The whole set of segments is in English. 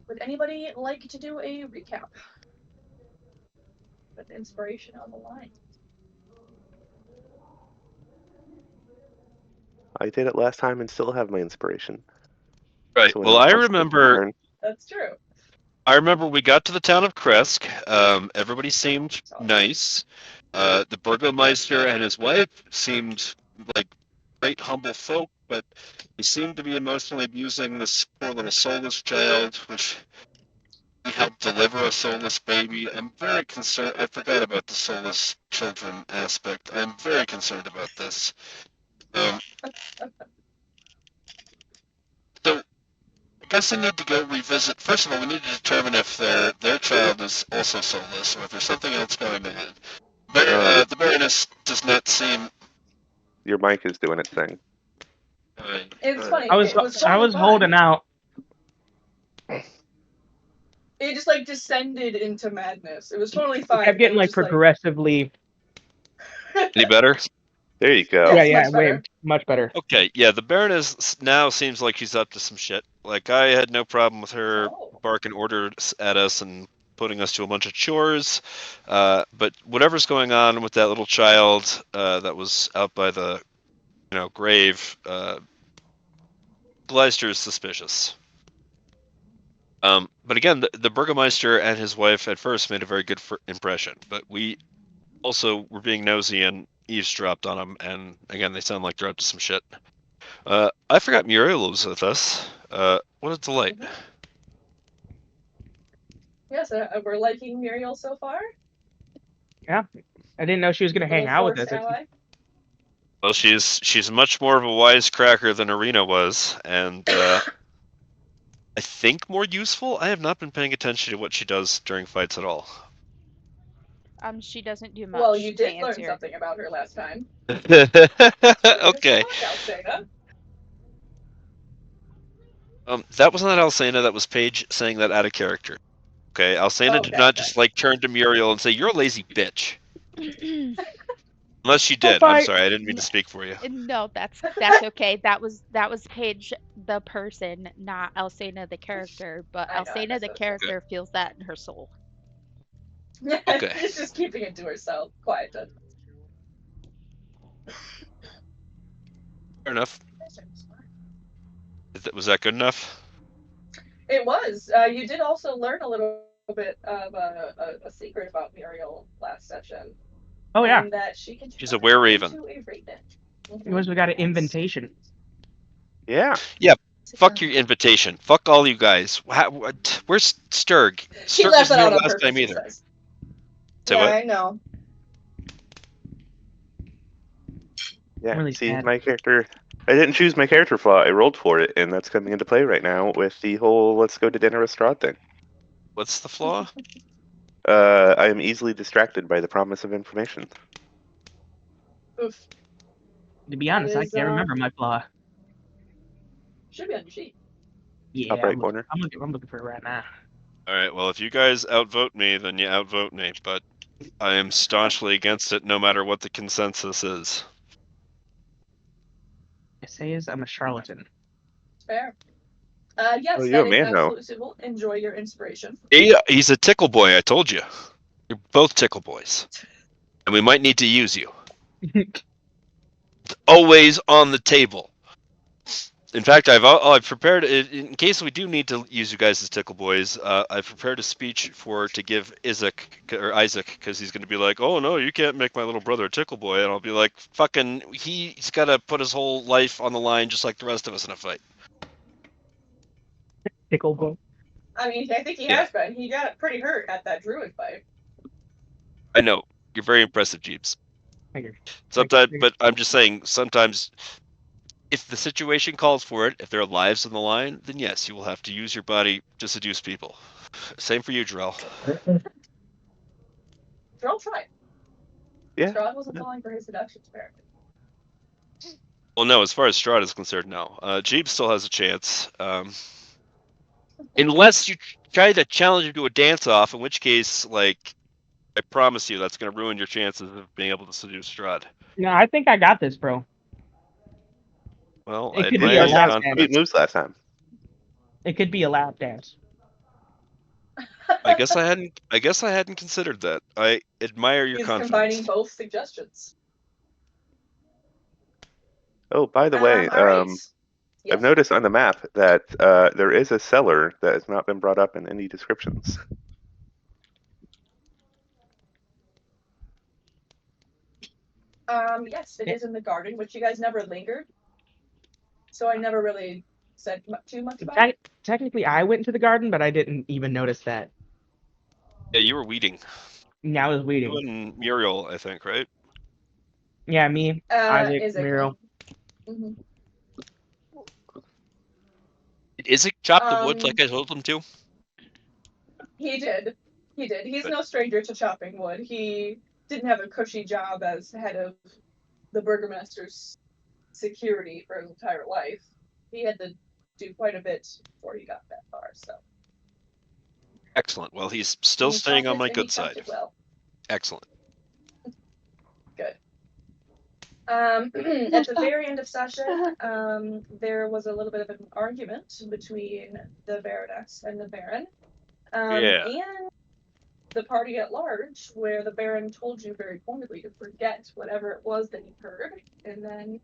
Would anybody like to do a recap with inspiration on the line? I did it last time and still have my inspiration. Right. So when Well, else I wants to take their remember. turn? That's true. I remember we got to the town of Kresk. Everybody seemed nice. The burgomeister and his wife seemed like great humble folk, but he seemed to be emotionally abusing this poor little soulless child, which he helped deliver a soulless baby. I'm very concerned. I forgot about the soulless children aspect. I'm very concerned about this. Um, so I guess I need to go revisit. First of all, we need to determine if their child is also soulless, or if there's something else going on. The Baroness does not seem. Your mic is doing its thing. It's funny. I was It was I totally was fine. holding out. It just like descended into madness. It was totally fine. I kept getting It was like just, progressively. Any better? There you go. Yes, Yeah, much way better. much better. Okay, yeah, the Baroness now seems like she's up to some shit. Like, I had no problem with her Oh. barking orders at us and putting us to a bunch of chores. But whatever's going on with that little child that was out by the, grave, Gleister is suspicious. But again, the Burgomeister and his wife at first made a very good impression, but we also were being nosy and eavesdropped on them, and again, they sound like they're up to some shit. I forgot Muriel was with us. What a delight. Yes, we're liking Muriel so far. Yeah, I didn't know she was gonna hang out with us. Ally. Well, she's much more of a wisecracker than Arena was, and I think more useful. I have not been paying attention to what she does during fights at all. She doesn't do much. Well, you did learn fancier. something about her last time. Okay. That was not Alcena. That was Paige saying that out of character. Okay, Alcena did not just like turn to Muriel and say, "You're a lazy bitch." Unless she did. I'm sorry, I didn't mean to speak for you. No, that's okay. That was Paige the person, not Alcena the character. But Alcena the character feels that in her soul. Okay. She's just keeping it to herself. Quiet. Fair enough. Was that good enough? It was. You did also learn a little bit of a secret about Muriel last session. Oh yeah. And that she's a were-raven. It was we got an invitation. Yeah. Yeah. Fuck your invitation. Fuck all you guys. Where's Strahd? Strahd wasn't here last time either. Yeah, I know. Yeah, really see, sad. my character... I didn't choose my character flaw, I rolled for it, and that's coming into play right now with the whole let's go to dinner with Strahd thing. What's the flaw? I am easily distracted by the promise of information. Oof. To be honest, I can't remember my flaw. Should be on your sheet. Yeah, Top right corner. I'm looking for it right now. Alright, well, if you guys outvote me, then you outvote me, but I am staunchly against it no matter what the consensus is. Essays, I'm a charlatan. Fair. Yes, you're that a is man, though. absolutely suitable. Enjoy your inspiration. He's a tickle boy, I told you. You're both tickle boys. And we might need to use you. Always on the table. In fact, I've prepared, in case we do need to use you guys as tickle boys, I've prepared a speech to give Isaac, because he's going to be like, oh no, you can't make my little brother a tickle boy. And I'll be like, fucking, he's got to put his whole life on the line just like the rest of us in a fight. Tickle boy. I mean, I think he has been. He got pretty hurt at that druid fight. I know. You're very impressive, Jeeps. Sometimes, but I'm just saying, sometimes, if the situation calls for it, if there are lives on the line, then yes, you will have to use your body to seduce people. Same for you, Drell. Drell tried. Yeah. Strahd wasn't falling for his seductions, apparently. Well, no, as far as Strahd is concerned, no. Jeeps still has a chance. Unless you try to challenge him to a dance-off, in which case, like, I promise you that's going to ruin your chances of being able to seduce Strahd. No, I think I got this, bro. Well, it I could be a lap dance. Moves last time. It could be a lap dance. I guess I hadn't considered that. I admire your He's confidence. combining both suggestions. Oh, by the way, All right. I've Yes. noticed on the map that there is a cellar that has not been brought up in any descriptions. Yes, it is in the garden, which you guys never lingered. So I never really said too much about it. Technically, I went into the garden, but I didn't even notice that. Yeah, you were weeding. Yeah, I was You waiting. and Muriel, I think, right? Yeah, me, Isaac, Isaac. Muriel. Mm-hmm. Did Isaac chop the wood like I told him to? He did. He's no stranger to chopping wood. He didn't have a cushy job as head of the burgomaster's security for his entire life. He had to do quite a bit before he got that far. So Excellent. Well, he's still staying on my good side. Well. Excellent. Good. At the very end of session, there was a little bit of an argument between the Baroness and the Baron. Yeah. And the party at large, where the Baron told you very pointedly to forget whatever it was that you heard, and then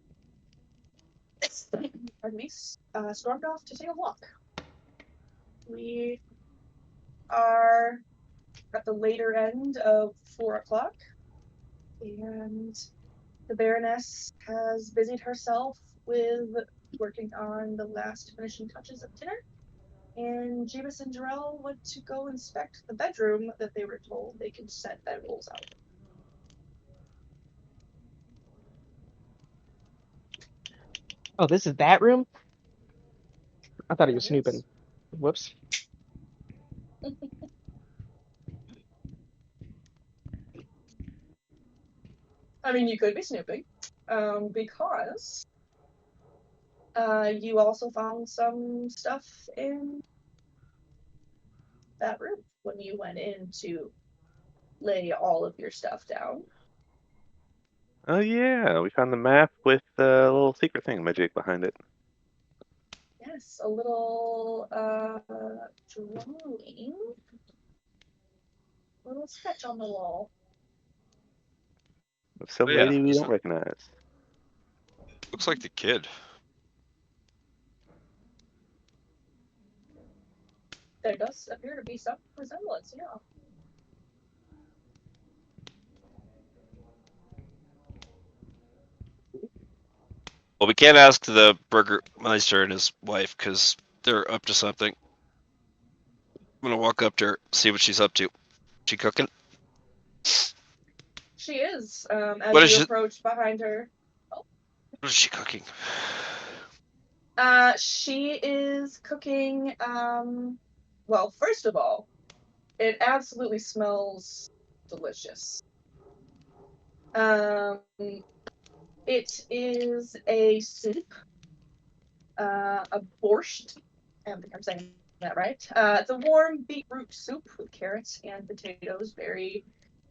pardon me, stormed off to take a walk. We are at the later end of 4 o'clock, and the Baroness has busied herself with working on the last finishing touches of dinner, and Jeebus and Jarrell went to go inspect the bedroom that they were told they could set bedrolls out. Oh, this is that room? I thought he was Yes. snooping. Whoops. I mean, you could be snooping, because you also found some stuff in that room when you went in to lay all of your stuff down. Oh yeah, we found the map with a little secret thingamajig behind it. Yes, a little drawing, a little sketch on the wall. Of some Oh, yeah. lady we don't recognize. Looks like the kid. There does appear to be some resemblance, yeah. Well, we can't ask the Burgermeister and his wife because they're up to something. I'm gonna walk up to her, see what she's up to. She cooking? She is, What as is you it? approach behind her. What is she cooking? She is cooking, well, first of all, it absolutely smells delicious. It is a soup, a borscht. I don't think I'm saying that right. It's a warm beetroot soup with carrots and potatoes, very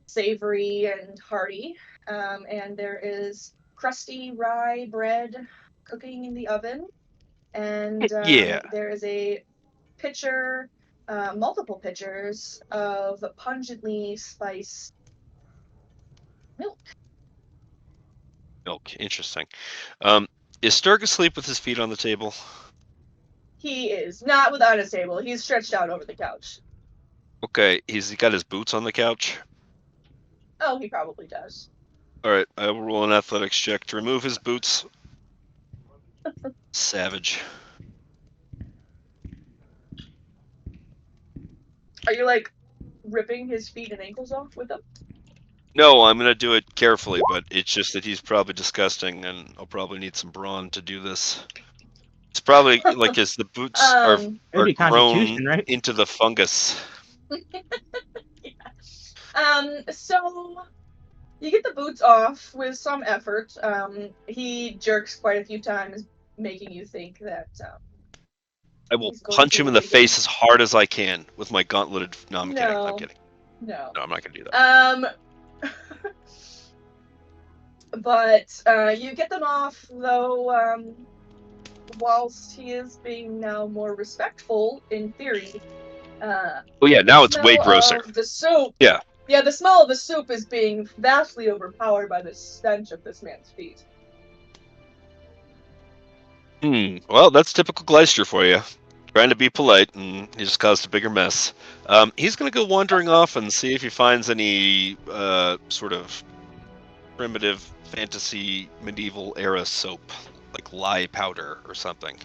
savory and hearty. And there is crusty rye bread cooking in the oven. And Yeah. there is a pitcher, multiple pitchers of pungently spiced milk. Milk. Interesting. Is Sturg asleep with his feet on the table? He is not without his table. He's stretched out over the couch. Okay. He's got his boots on the couch. Oh, he probably does. All right. I will roll an athletics check to remove his boots. Savage. Are you like ripping his feet and ankles off with them? No, I'm gonna do it carefully, but it's just that he's probably disgusting, and I'll probably need some brawn to do this. It's probably like as the boots are Maybe Constitution, grown right? into the fungus. So you get the boots off with some effort. He jerks quite a few times, making you think that I will he's going punch to him in the awaken. face as hard as I can with my gauntleted. No, I'm kidding. I'm kidding. No. No, I'm not gonna do that. But you get them off, though, whilst he is being now more respectful, in theory, Oh yeah, now the it's way smell grosser. of the soup. Yeah. Yeah, the smell of the soup is being vastly overpowered by the stench of this man's feet. Well, that's typical Gleister for you. Trying to be polite, and he just caused a bigger mess. He's going to go wandering off and see if he finds any sort of primitive fantasy medieval era soap, like lye powder or something.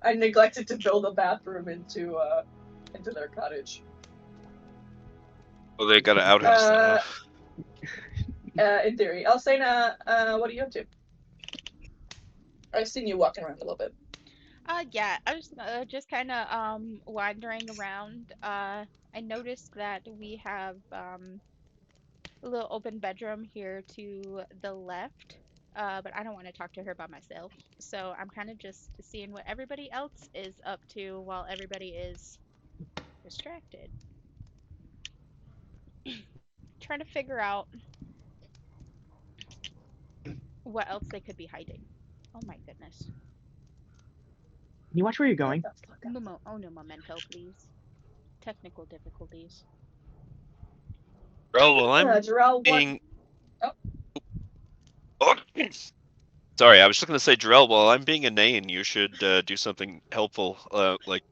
I neglected to build a bathroom into their cottage. Oh, they got an outhouse now. In theory. Alcena, what are you up to? I've seen you walking around a little bit. Yeah, I was just kind of wandering around. I noticed that we have a little open bedroom here to the left. But I don't want to talk to her by myself. So I'm kind of just seeing what everybody else is up to while everybody is distracted. Trying to figure out what else they could be hiding. Oh my goodness. Can you watch where you're going? Oh no, memento, please. Technical difficulties. Well, I'm Jarrell, being... Oh. Oh. Sorry, I was just going to say, Jarrell, while I'm being inane, you should do something helpful, like,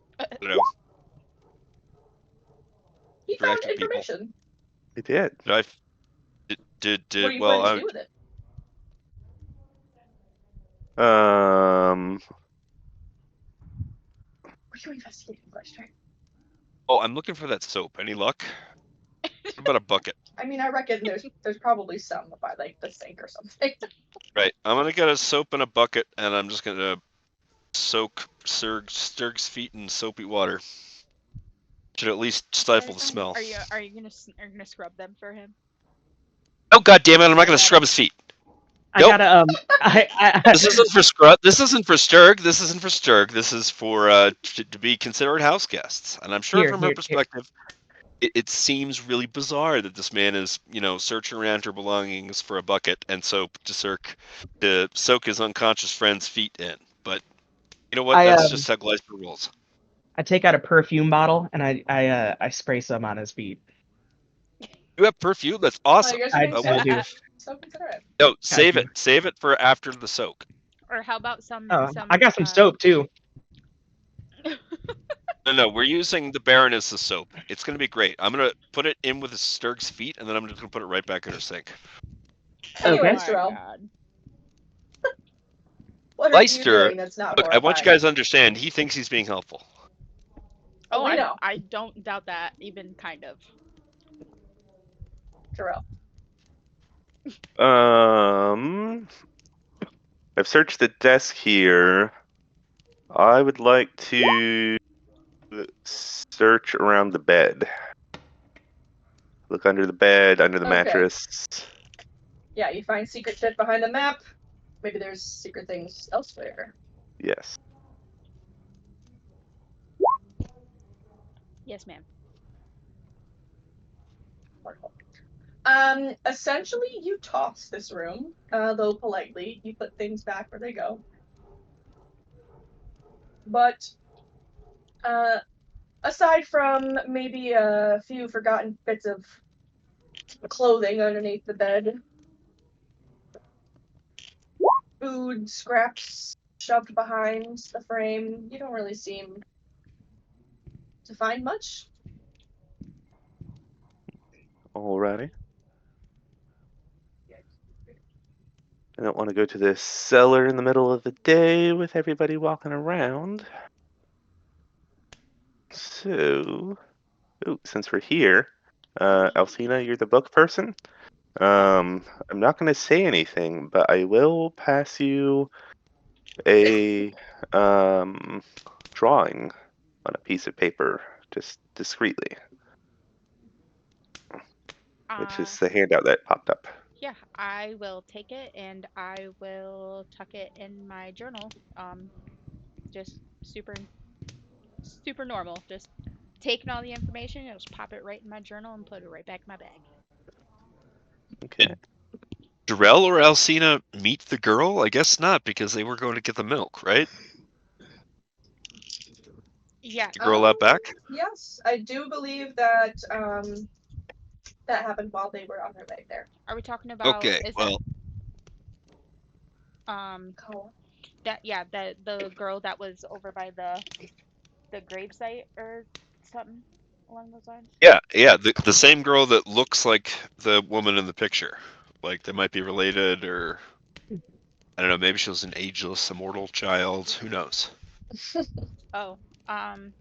you know, He found interacting people. information. He did. Did What are you well, planning to do with it? What What are you investigating, Gleister? oh, I'm looking for that soap. Any luck? What about a bucket? I mean, I reckon there's probably some by like the sink or something. Right, I'm gonna get a soap and a bucket, and I'm just gonna soak Sturg's feet in soapy water. Should at least stifle the smell. Are you gonna scrub them for him? Oh god damn it! I'm not gonna scrub his feet. I Nope. gotta This isn't for scrub. This isn't for Sturg. This isn't for Sturg. This is for to be considered house guests. And I'm sure from her perspective, it seems really bizarre that this man is, you know, searching around her belongings for a bucket and soap to soak his unconscious friend's feet in. But you know what? That's just how Gleister rolls. I take out a perfume bottle and I spray some on his feet. You have perfume? That's awesome. I do. So considerate. No, save it. Save it for after the soak. Or how about some? Oh, I got some soap too. No, we're using the Baroness as soap. It's going to be great. I'm going to put it in with Sturg's feet, and then I'm just going to put it right back in her sink. Anyway, Okay. Jarrell. What are Gleister, you doing that's not look, I want you horrifying? guys to understand, he thinks he's being helpful. Oh, I know. I don't doubt that, even kind of. Jarrell. I've searched the desk here. I would like to search around the bed. Look under the bed, under the mattress. Yeah, you find secret shit behind the map. Maybe there's secret things elsewhere. Yes. Yes, ma'am. Wonderful. Essentially, you toss this room, though politely. You put things back where they go. But, aside from maybe a few forgotten bits of clothing underneath the bed, food scraps shoved behind the frame, you don't really seem to find much. Alrighty. I don't want to go to this cellar in the middle of the day with everybody walking around. So, since we're here, Alcina, you're the book person. I'm not going to say anything, but I will pass you a drawing on a piece of paper, just discreetly, which is the handout that popped up. Yeah, I will take it and I will tuck it in my journal. Just super normal. Just taking all the information and just pop it right in my journal and put it right back in my bag. Okay. Did Jarrell or Alcina meet the girl? I guess not, because they were going to get the milk, right? Yeah. The girl out back? Yes, I do believe that that happened while they were on their way there. Are we talking about? Okay, Is well, that Call. the girl that was over by the gravesite or something along those lines? yeah, the same girl that looks like the woman in the picture. Like they might be related, or I don't know, maybe she was an ageless, immortal child. Who knows? Oh, um,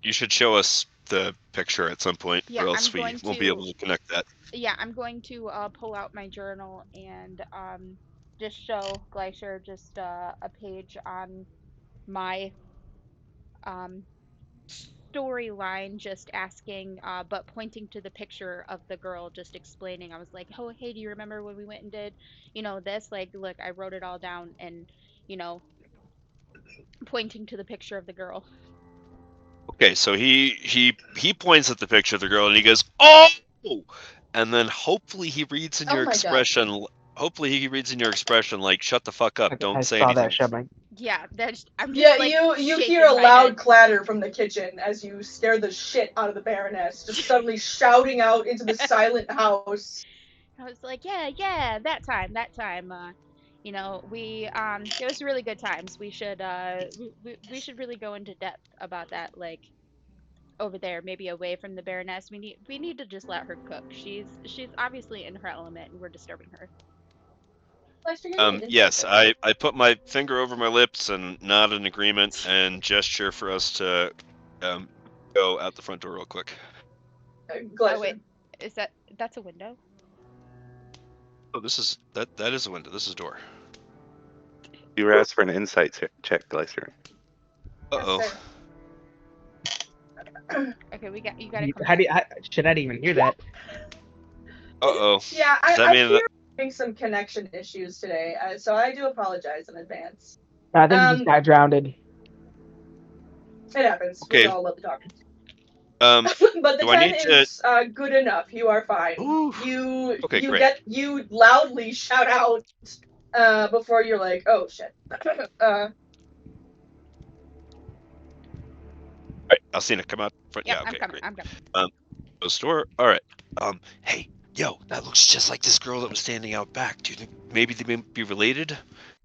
You should show us the picture at some point, yeah, or I'm else we going won't be able to to connect that. yeah, I'm going to pull out my journal and just show Glacier just a page on my um storyline, just asking but pointing to the picture of the girl, just explaining. I was like, oh hey, do you remember when we went and did this? Like, look, I wrote it all down, and you know pointing to the picture of the girl. Okay, so he points at the picture of the girl and he goes, "Oh!" And then hopefully he reads in Oh your my God. expression. Hopefully he reads in your expression like, "Shut the fuck up! Okay, Don't I say saw anything." that showing. Yeah, I'm just Yeah, like you hear shaking a my loud head. clatter from the kitchen as you scare the shit out of the Baroness, just suddenly shouting out into the silent house. I was like, yeah, that time. We it was really good times. We should we should really go into depth about that, like over there, maybe away from the Baroness. We need to just let her cook. She's obviously in her element, and we're disturbing her. Lester, give me an insight Yes, check. I put my finger over my lips and nod in agreement and gesture for us to go out the front door real quick. Oh wait, Glacier. is that's a window? Oh, that is a window. This is a door. You were asked for an insight check, Glacier. Uh-oh. Yes, sir. Okay, you gotta come How do back. should I even hear that? Uh-oh. Yeah, Does that I mean fear that having some connection issues today, so I do apologize in advance. I think he just got drowned. It happens. Okay. We all love to talk. But the do I 10 need to is good enough. You are fine. Ooh. Okay, you great. you loudly shout out before you're like, oh shit. All right, Alcina, come out front. Yep, Yeah, okay, great. I'm coming. Close door. All right. Hey, yo, that looks just like this girl that was standing out back. Do you think maybe they may be related? Do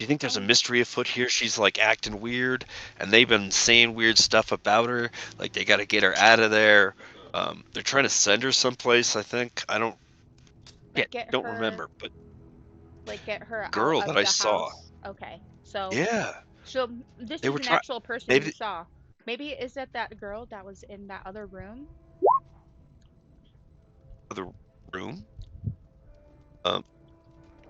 you think there's a mystery afoot here? She's like acting weird, and they've been saying weird stuff about her. Like they got to get her out of there. They're trying to send her someplace. I think. I don't. Like, Yeah, don't remember, but get her girl out of that I the saw. house. Okay, so Yeah. so this They is were an trying. actual person Maybe you saw. Maybe is it that girl that was in that other room? the room.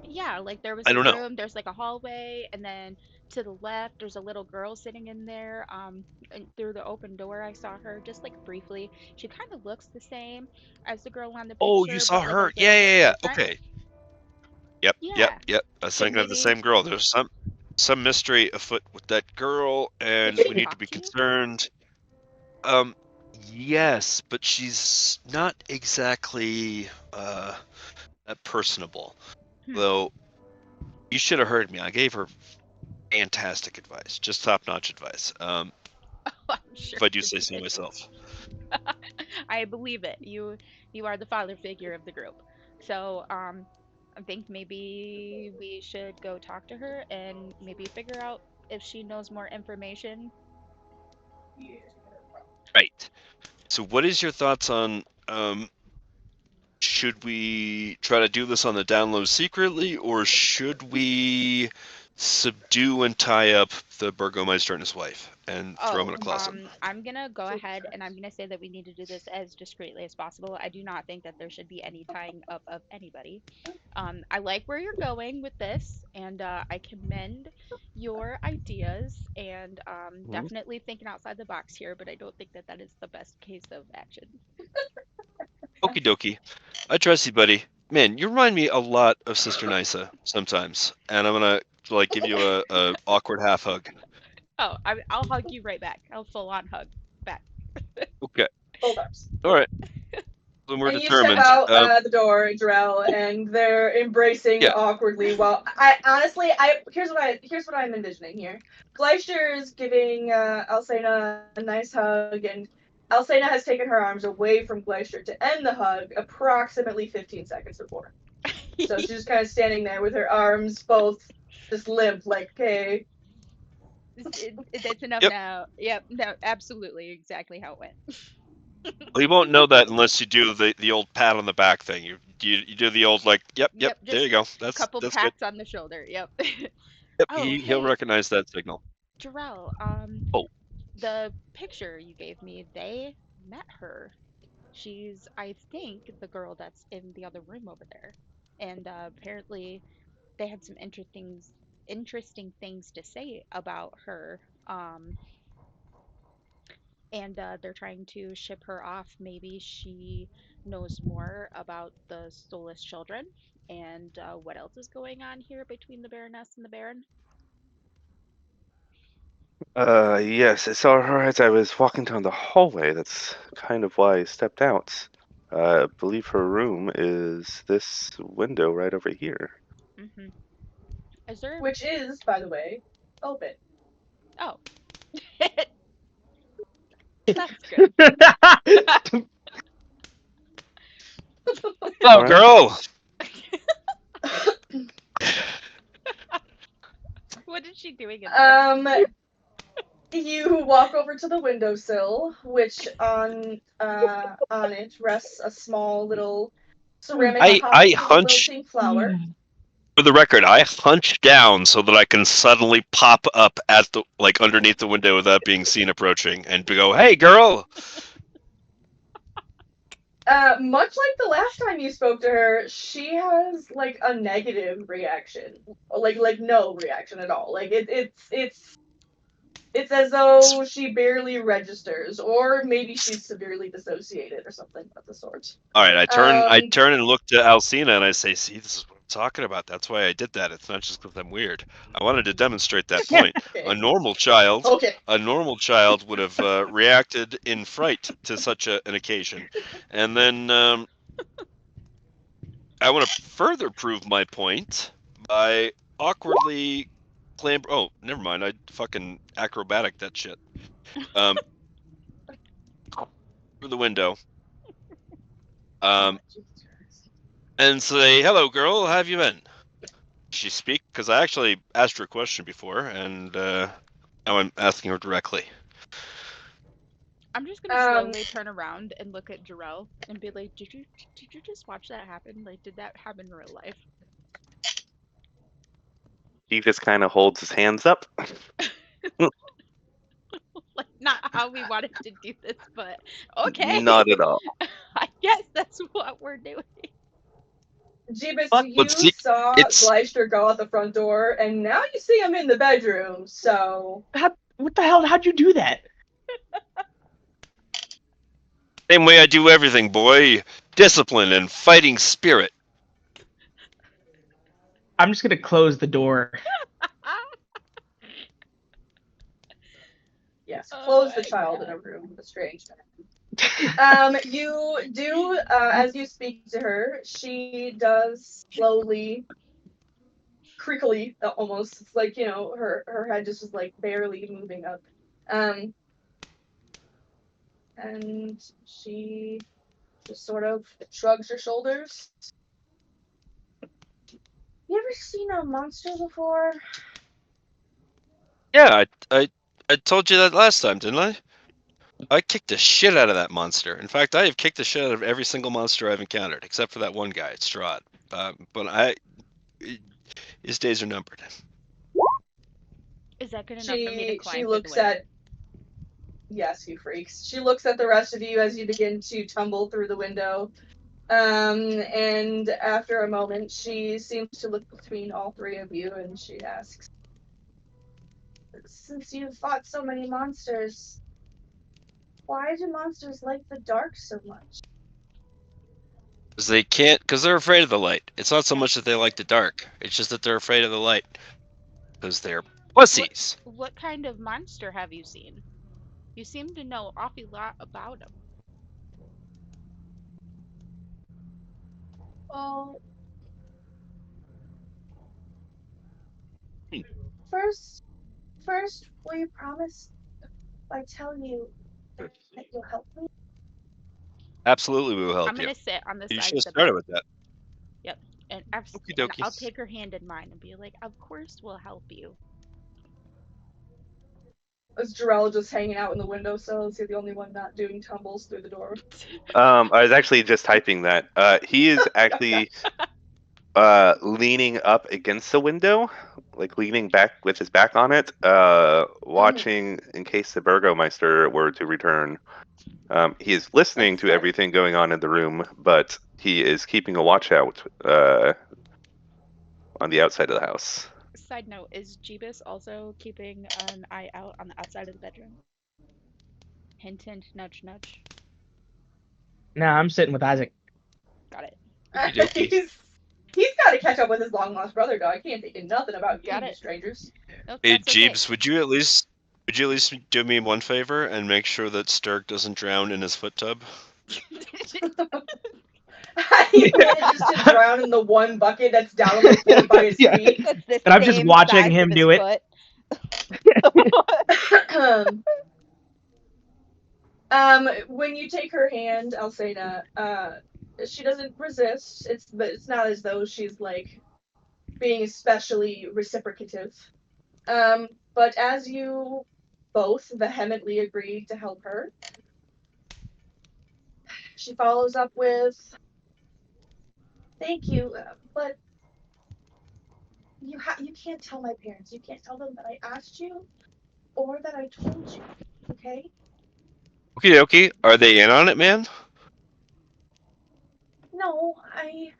Yeah, like there was I a don't know. room, there's like a hallway, and then to the left there's a little girl sitting in there. And through the open door I saw her just like briefly. She kind of looks the same as the girl on the Oh, you picture, saw but like a her? little bit Yeah. different. Okay. Yep. Yeah. I was So thinking of the maybe same girl. There's some mystery afoot with that girl, and did she we need to talk be to you? concerned. Yes, but she's not exactly that personable. Though you should have heard me. I gave her fantastic advice, just top-notch advice. I'm sure If I do you say so did. myself. I believe it. You are the father figure of the group. So, I think maybe we should go talk to her and maybe figure out if she knows more information. Right. So, what is your thoughts on should we try to do this on the down low secretly, or should we subdue and tie up the Burgomeister and his wife and throw him in a closet? I'm gonna go ahead and I'm gonna say that we need to do this as discreetly as possible. I do not think that there should be any tying up of anybody. I like where you're going with this, and I commend your ideas, and definitely thinking outside the box here, but I don't think that that is the best case of action. Okie dokie. I trust you, buddy. Man, you remind me a lot of Sister Nysa sometimes, and I'm gonna like give you a awkward half hug. Oh, I'll hug you right back. I'll full on hug back. Okay. Hold ups. All right. we're and you determined. step out the door, Jarrell, and they're embracing Yeah. awkwardly. Well, here's what I'm envisioning here. Gleister is giving Alcena a nice hug, and Alcena has taken her arms away from Gleister to end the hug approximately 15 seconds before. So she's just kind of standing there with her arms both just limp, like, okay. That's enough Yep. now. Yep, no, absolutely, exactly how it went. Well, you won't know that unless you do the old pat on the back thing. You do the old like, yep, Yep, there just you go. That's couple good. pats on the shoulder. Yep. Yep, Oh, he'll hey, recognize that signal. Jarrell. Oh. The picture you gave me, they met her. She's, I think, the girl that's in the other room over there. And apparently, they had some interesting things to say about her. And they're trying to ship her off. Maybe she knows more about the soulless children and what else is going on here between the Baroness and the Baron. Yes, I saw her as I was walking down the hallway. That's kind of why I stepped out. I believe her room is this window right over here. Mm-hmm. Is there? Which is, by the way, open. Oh, that's good. Hello, Alright. girl. What is she doing in there? You walk over to the windowsill, which on it rests a small little ceramic I pot with a hunch. wilting flower. For the record, I hunch down so that I can suddenly pop up at the underneath the window without being seen approaching, and go, "Hey, girl." Much like the last time you spoke to her, she has like a negative reaction, like no reaction at all. Like it's as though she barely registers, or maybe she's severely dissociated or something of the sort. All right, I turn and look to Alcina and I say, "See, this is what I'm talking about. That's why I did that. It's not just because I'm weird. I wanted to demonstrate that point. Okay. A normal child, Okay. would have reacted in fright to such an occasion, and then I want to further prove my point by awkwardly clamber. Oh, never mind. I fucking acrobatic that shit. Um, through the window. And say, "Hello, girl. How have you been?" She speak? Because I actually asked her a question before, and now I'm asking her directly. I'm just gonna slowly turn around and look at Jarrell and be like, did you just watch that happen? Like, did that happen in real life?" He just kind of holds his hands up. Like, not how we wanted to do this, but okay. Not at all. I guess that's what we're doing. Jeebus, But you see, saw it's- Gleister go out the front door, and now you see him in the bedroom, so... What the hell? How'd you do that? Same way I do everything, boy. Discipline and fighting spirit. I'm just gonna close the door. Yes, Oh close the my child God. in a room with a strange man. You do, as you speak to her, she does slowly, creakily, almost. It's like, her head just is like barely moving up. And she just sort of shrugs her shoulders. You ever seen a monster before? Yeah, I told you that last time, didn't I? I kicked the shit out of that monster. In fact, I have kicked the shit out of every single monster I've encountered, except for that one guy, Strahd. But his days are numbered. Is that good enough for me to She climb through the looks window? at... Yes, you freaks. She looks at the rest of you as you begin to tumble through the window. And after a moment, she seems to look between all three of you and she asks, "Since you've fought so many monsters, why do monsters like the dark so much?" Because they're afraid of the light. It's not so much that they like the dark. It's just that they're afraid of the light. Because they're pussies. What kind of monster have you seen? You seem to know an awful lot about them. Well, Hmm. first, will you promise I tell you that you'll help me? Absolutely, we will help I'm you. gonna sit on the You side should of have the started bed. with that. Yep. Okie And dokie. I'll take her hand in mine and be like, "Of course we'll help you." Is Jarell just hanging out in the windowsill? Is he the only one not doing tumbles through the door? I was actually just typing that. He is actually leaning up against the window, like leaning back with his back on it, watching in case the Burgomeister were to return. He is listening That's to smart. everything going on in the room, but he is keeping a watch out on the outside of the house. Side note, is Jeebus also keeping an eye out on the outside of the bedroom? Hint, hint, nudge, nudge. Nah, I'm sitting with Isaac. Got it. Okie dokie. he's got to catch up with his long lost brother, dog. He ain't thinking nothing about Got you it. strangers. Nope, Hey, that's okay. Jeeves, would you at least do me one favor and make sure that Stark doesn't drown in his foot tub? He manages to drown in the one bucket that's down on the floor by his Yeah. feet. That's the And I'm just same watching size him of his do it. foot. When you take her hand, Alcena, she doesn't resist. It's not as though she's like being especially reciprocative. But as you both vehemently agree to help her, she follows up with, "Thank you, but you can't tell my parents. You can't tell them that I asked you or that I told you. Okay? Okie dokie. Are they in on it, man? No, I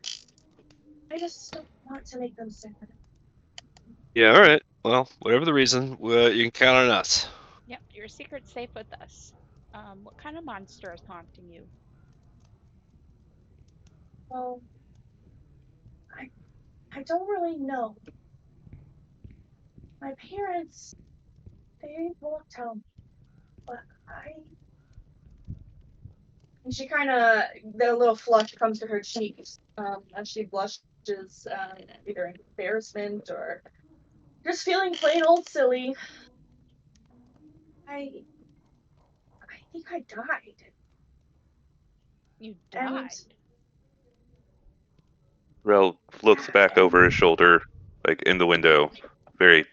just don't want to make them sad." Yeah, alright. Well, whatever the reason, you can count on us. Yep, your secret's safe with us. What kind of monster is haunting you? Well, I I don't really know. My parents, they won't tell me, but and she kind of, the little flush comes to her cheeks as she blushes, either embarrassment or just feeling plain old silly. I think I died. You And died. Rel looks yeah, back over his shoulder, like in the window, very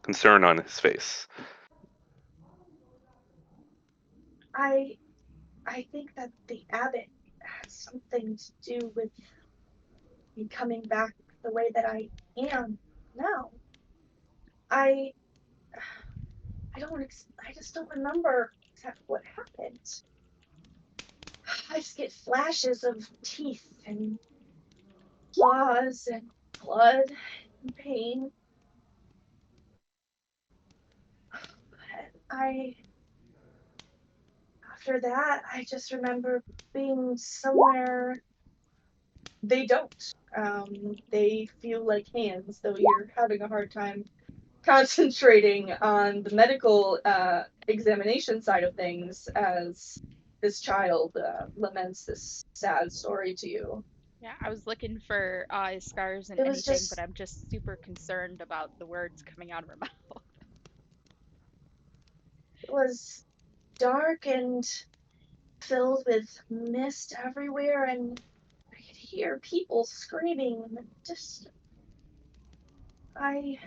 concern on his face. I I think that the abbot has something to do with me coming back the way that I am now. I I just don't remember exactly what happened. I just get flashes of teeth and claws and blood and pain. I After that, I just remember being somewhere they don't. They feel like hands, though you're having a hard time concentrating on the medical examination side of things as this child laments this sad story to you. Yeah, I was looking for scars and It was anything, but just, I'm just super concerned about the words coming out of her mouth. it was dark and filled with mist everywhere, and I could hear people screaming in the distance. I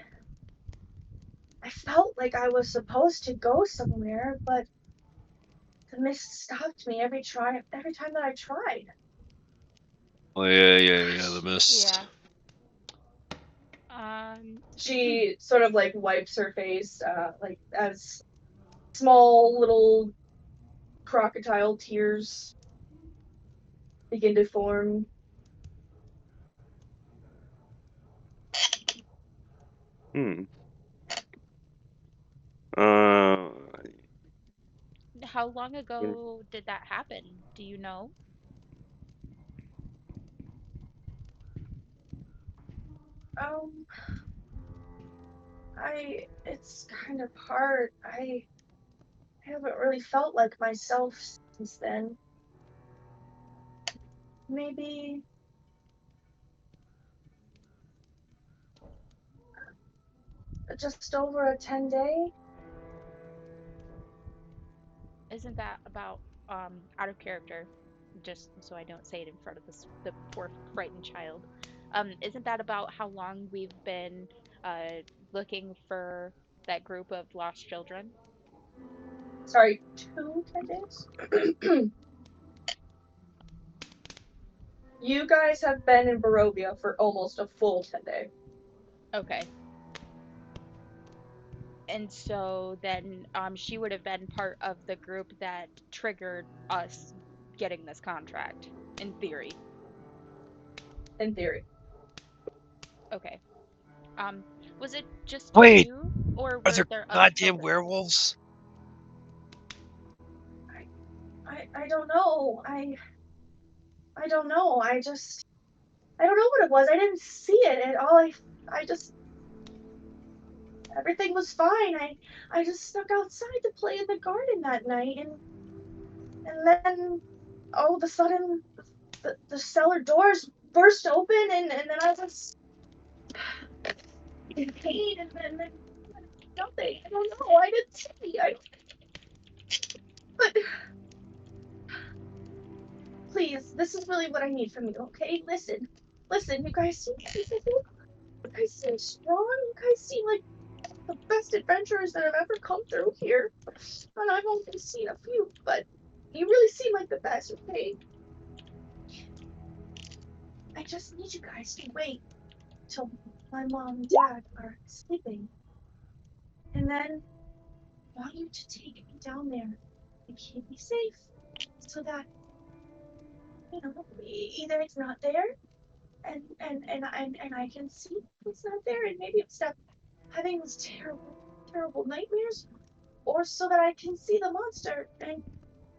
I felt like I was supposed to go somewhere, but the mist stopped me every time that I tried. Oh, yeah, the mist. Yeah. Um, She sort of like wipes her face, like as small little crocodile tears begin to form. Hmm. Uh, how long ago did that happen? Do you know? Um, it's kind of hard. I haven't really felt like myself since then. maybe just over a 10-day. Isn't that about out of character? Just so I don't say it in front of the poor frightened child. Isn't that about how long we've been looking for that group of lost children? Sorry, 2 10 days? You guys have been in Barovia for almost a full 10-day. Okay. And so then she would have been part of the group that triggered us getting this contract, in theory. In theory. Okay. Was it just Wait, you, or Are were there there other goddamn children? werewolves? I don't know. I don't know. I don't know what it was. I didn't see it at all. I just everything was fine. I just snuck outside to play in the garden that night, and then all of a sudden the cellar doors burst open, and then I was in pain, and then nothing. I don't know. I didn't see. But please, this is really what I need from you. Okay, listen. You guys seem capable. You guys seem strong. You guys seem like the best adventurers that have ever come through here. And I've only seen a few, but you really seem like the best, okay? I just need you guys to wait till my mom and dad are sleeping. And then I want you to take me down there and keep me safe. So that, either it's not there and I can see it's not there, and maybe stop having these terrible nightmares, or so that I can see the monster and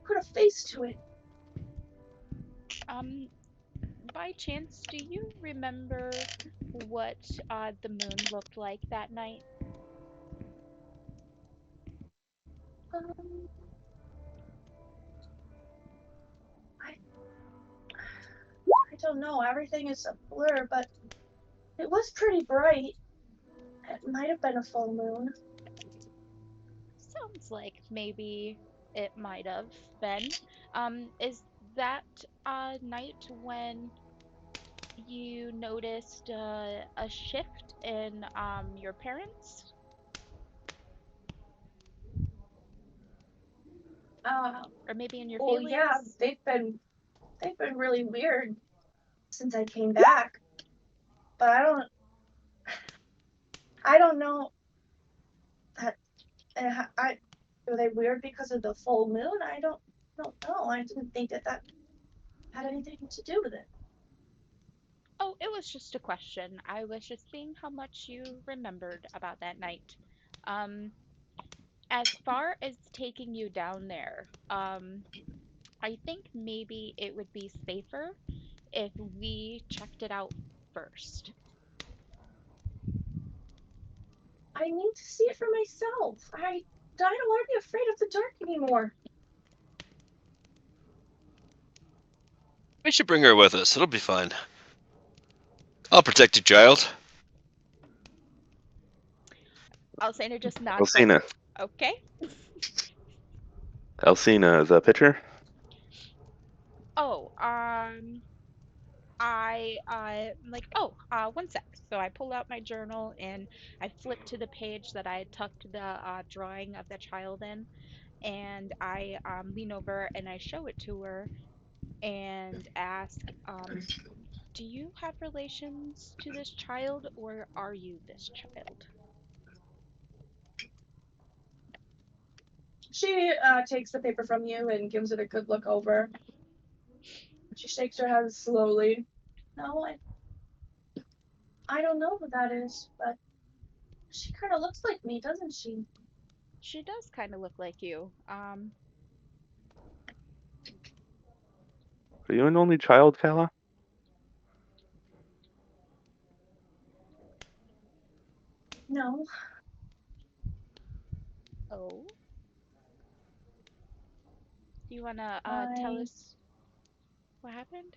put a face to it. Um, by chance, do you remember what the moon looked like that night? Um, I I don't know. Everything is a blur, but it was pretty bright. It might have been a full moon. Sounds like maybe it might have been. Is that night when you noticed a shift in your parents? Uh, Or maybe in your well, yeah, feelings? they've been really weird since I came back, but I don't know that I were they weird because of the full moon? I don't know. I didn't think that had anything to do with it. Oh, it was just a question. I was just seeing how much you remembered about that night. Um, as far as taking you down there, I think maybe it would be safer if we checked it out first. I need to see it for myself. I don't want to be afraid of the dark anymore. We should bring her with us. It'll be fine. I'll protect you, child. Alcina just nods like, Alcina. okay. Alcina is a pitcher. Oh, I'm like, oh, 1 sec. So I pull out my journal and I flip to the page that I had tucked the drawing of the child in, and I lean over and I show it to her and ask, do you have relations to this child, or are you this child? She takes the paper from you and gives it a good look over. She shakes her head slowly. No, I don't know who that is, but she kind of looks like me, doesn't she? She does kind of look like you. Are you an only child, Kala? No, Oh, do you wanna tell I us what happened?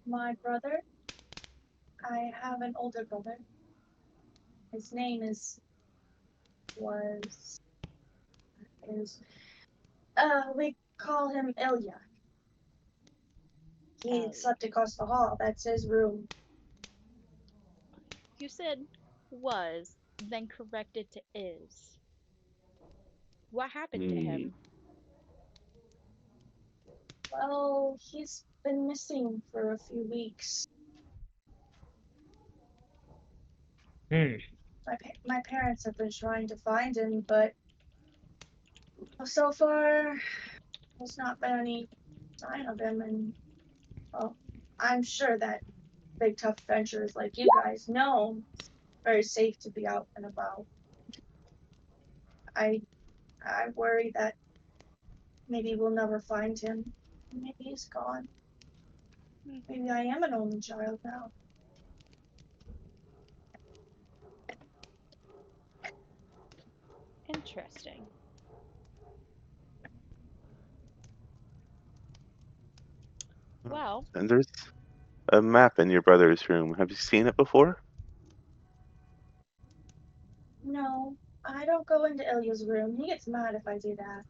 My brother. I have an older brother. His name is we call him Ilya. He slept across the hall. That's his room. You said was, then corrected to is. What happened to him? Well, he's been missing for a few weeks. My parents have been trying to find him, but so far there's not been any sign of him. And well, I'm sure that big tough adventurers like you guys know it's very safe to be out and about. I worry that maybe we'll never find him. Maybe he's gone. Maybe I am an only child now. Interesting. Well, And there's a map in your brother's room. Have you seen it before? No, I don't go into Ilya's room. He gets mad if I do that.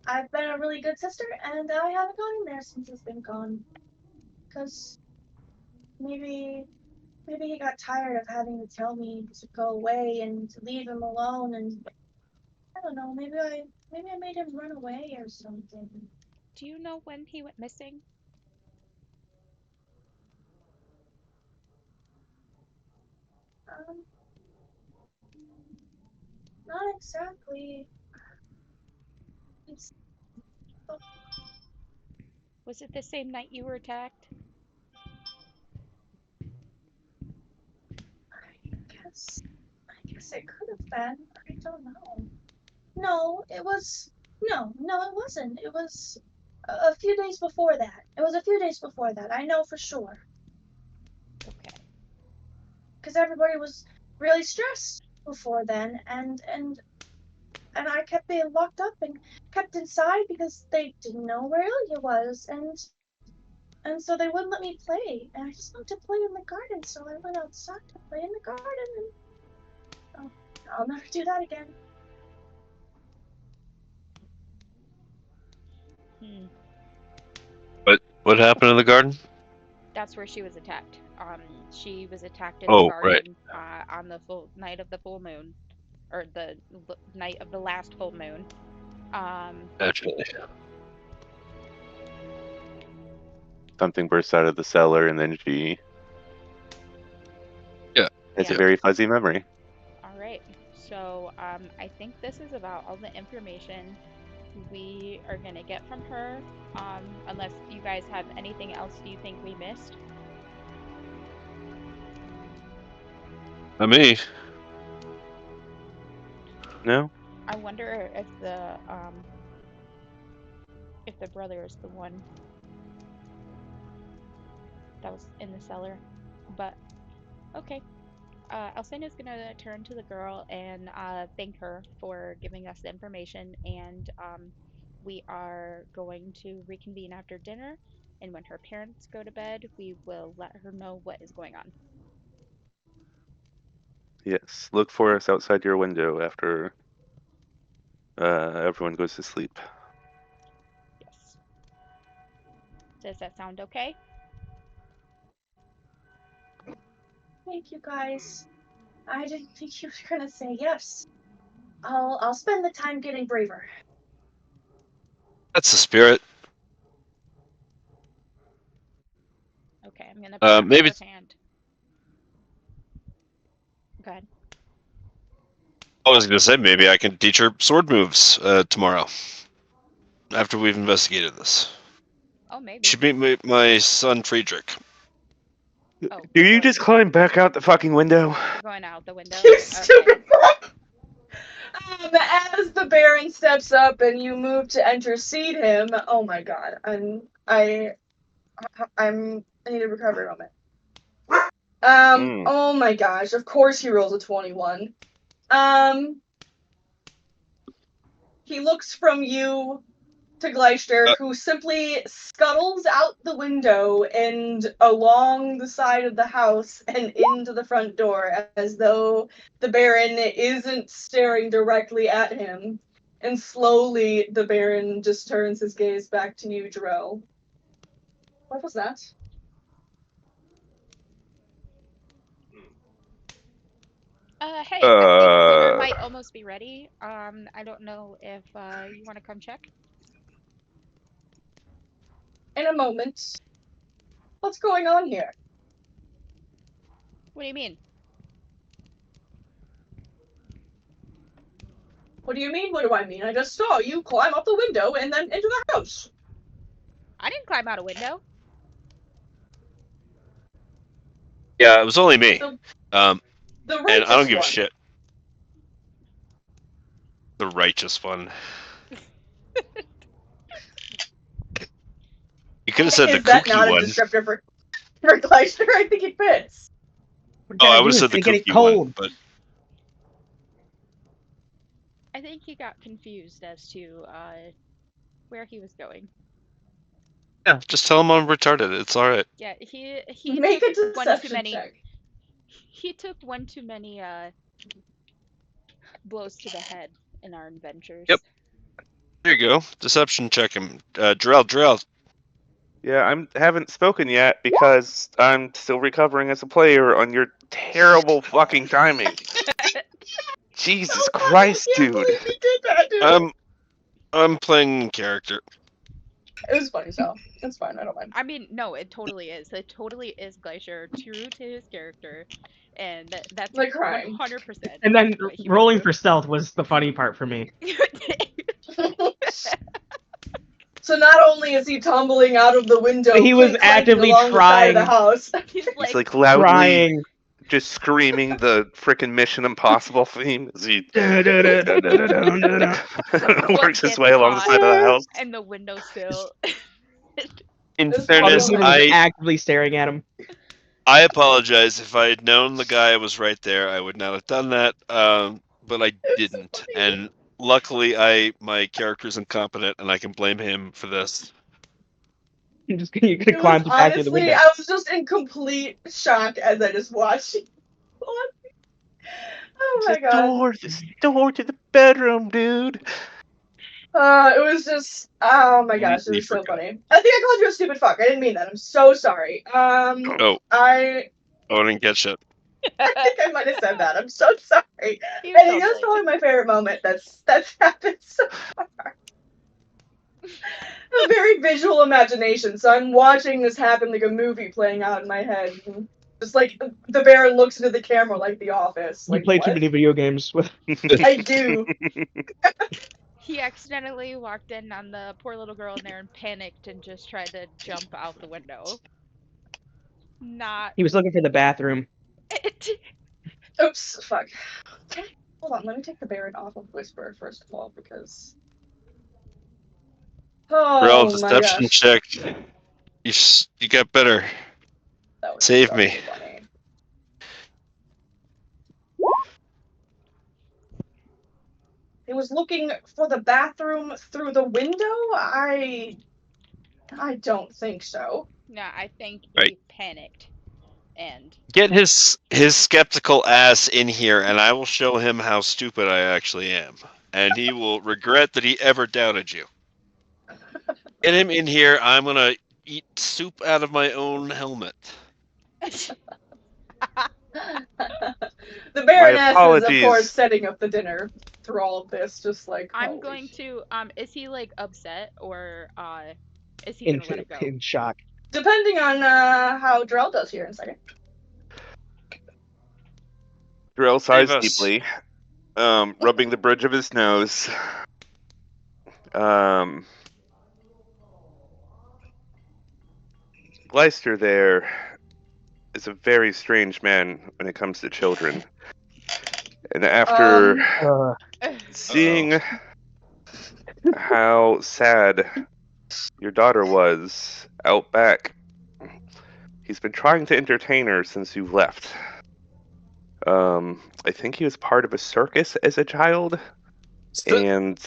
I've been a really good sister, and I haven't gone in there since he's been gone. 'Cause maybe he got tired of having to tell me to go away and to leave him alone, and I don't know, maybe I made him run away or something. do you know when he went missing? Um, Not exactly. It's Was it the same night you were attacked? I guess it could have been. I don't know. No, it was. No, it wasn't. It was a few days before that. It was a few days before that. I know for sure. Okay. Because everybody was really stressed before then, and I kept being locked up and kept inside because they didn't know where Ilya was, and so they wouldn't let me play. And I just wanted to play in the garden, so I went outside to play in the garden, and I'll never do that again. What happened in the garden? That's where she was attacked. She was attacked in the garden on the full night of the full moon, or the night of the last full moon. Naturally. Something burst out of the cellar, and then she has a very fuzzy memory. All right. So I think this is about all the information we are gonna get from her. Unless you guys have anything else you think we missed. Not me. No? I wonder if the brother is the one that was in the cellar. But okay. Alcina's gonna turn to the girl and thank her for giving us the information, and we are going to reconvene after dinner. And when her parents go to bed, we will let her know what is going on. Yes. Look for us outside your window after everyone goes to sleep. Yes. Does that sound okay? Thank you, guys. I didn't think you were gonna say yes. I'll spend the time getting braver. That's the spirit. Okay, I'm gonna pick up Maybe her hand. Go ahead. I was gonna say maybe I can teach her sword moves tomorrow after we've investigated this. Oh, maybe. She beat my son Friedrich. Oh, Do you just climb back out the fucking window? You're going out the window. You Okay. stupid fuck! As the Baron steps up and you move to intercede him, oh my god, I need a recovery moment. Oh my gosh, of course he rolls a 21. He looks from you to Gleister, who simply scuttles out the window and along the side of the house and into the front door, as though the Baron isn't staring directly at him. And slowly, the Baron just turns his gaze back to you, Jarrell. What was that? Hey, I think dinner might almost be ready. I don't know if you want to come check. In a moment. What's going on here? What do you mean? What do you mean? What do I mean? I just saw you climb up the window and then into the house. I didn't climb out a window. Yeah, it was only me. The And righteous I don't give a one. shit. The righteous one. You could have said the Is that kooky not one. a descriptor for Gleister? I think it fits. Oh, I would have said the kooky one, but I think he got confused as to where he was going. yeah, just tell him I'm retarded. It's all right. Yeah, he Make a took one too deception many. check. He took one too many blows to the head in our adventures. Yep. There you go. Deception check him. Drill. Yeah, I haven't spoken yet because I'm still recovering as a player on your terrible fucking timing. Jesus Christ, I can't dude. believe he did that, dude. I'm playing in character. It was funny, so it's fine. I don't mind. I mean, no, it totally is. It totally is Glacier, true to his character, and that's Like crying. 100%. And then what he would rolling do. for stealth was the funny part for me. So not only is he tumbling out of the window, He was clink-clanking actively along the side of the trying. house. He's He's like, like loudly Crying. just screaming the frickin' Mission Impossible theme as he works his gets way along the side of the house. and the windowsill. In This fairness, one He was I actively staring at him. apologize. If I had known the guy was right there, I would not have done that. But I didn't, and luckily, my character's incompetent, and I can blame him for this. You could have It was climbed back through the honestly, window. I was just in complete shock as I just watched. Oh my god. This door to the bedroom, dude. It was just, oh my gosh, it Completely was so forgot. funny. I think I called you a stupid fuck. I didn't mean that. I'm so sorry. Oh, I didn't get shit. think I might have said that. I'm so sorry. He And was that's like- probably my favorite moment that's happened so far. A very visual imagination, so I'm watching this happen like a movie playing out in my head. And just like the Baron looks into the camera like The Office. You Like, play too what? many video games with. I do. He accidentally walked in on the poor little girl in there and panicked and just tried to jump out the window. Not. He was looking for the bathroom. Oops, fuck. Hold on, let me take the Baron off of Whisper first of all, because. Real Oh my deception gosh. check. You got better. That was Save so me. funny. He was looking for the bathroom through the window? I don't think so. No, I think Right. he panicked. And Get his skeptical ass in here, and I will show him how stupid I actually am, and he will regret that he ever doubted you. Get him in here. I'm gonna eat soup out of my own helmet. The Baroness is, of apologies. course, setting up the dinner through all of this, just like. I'm holy going to is he like upset or is he In, gonna let it go? in shock. Depending on how Drell does here in a second. Drill sighs Save us. deeply, rubbing the bridge of his nose. Gleister there is a very strange man when it comes to children. And after seeing how sad your daughter was out back, he's been trying to entertain her since you've left. I think he was part of a circus as a child, and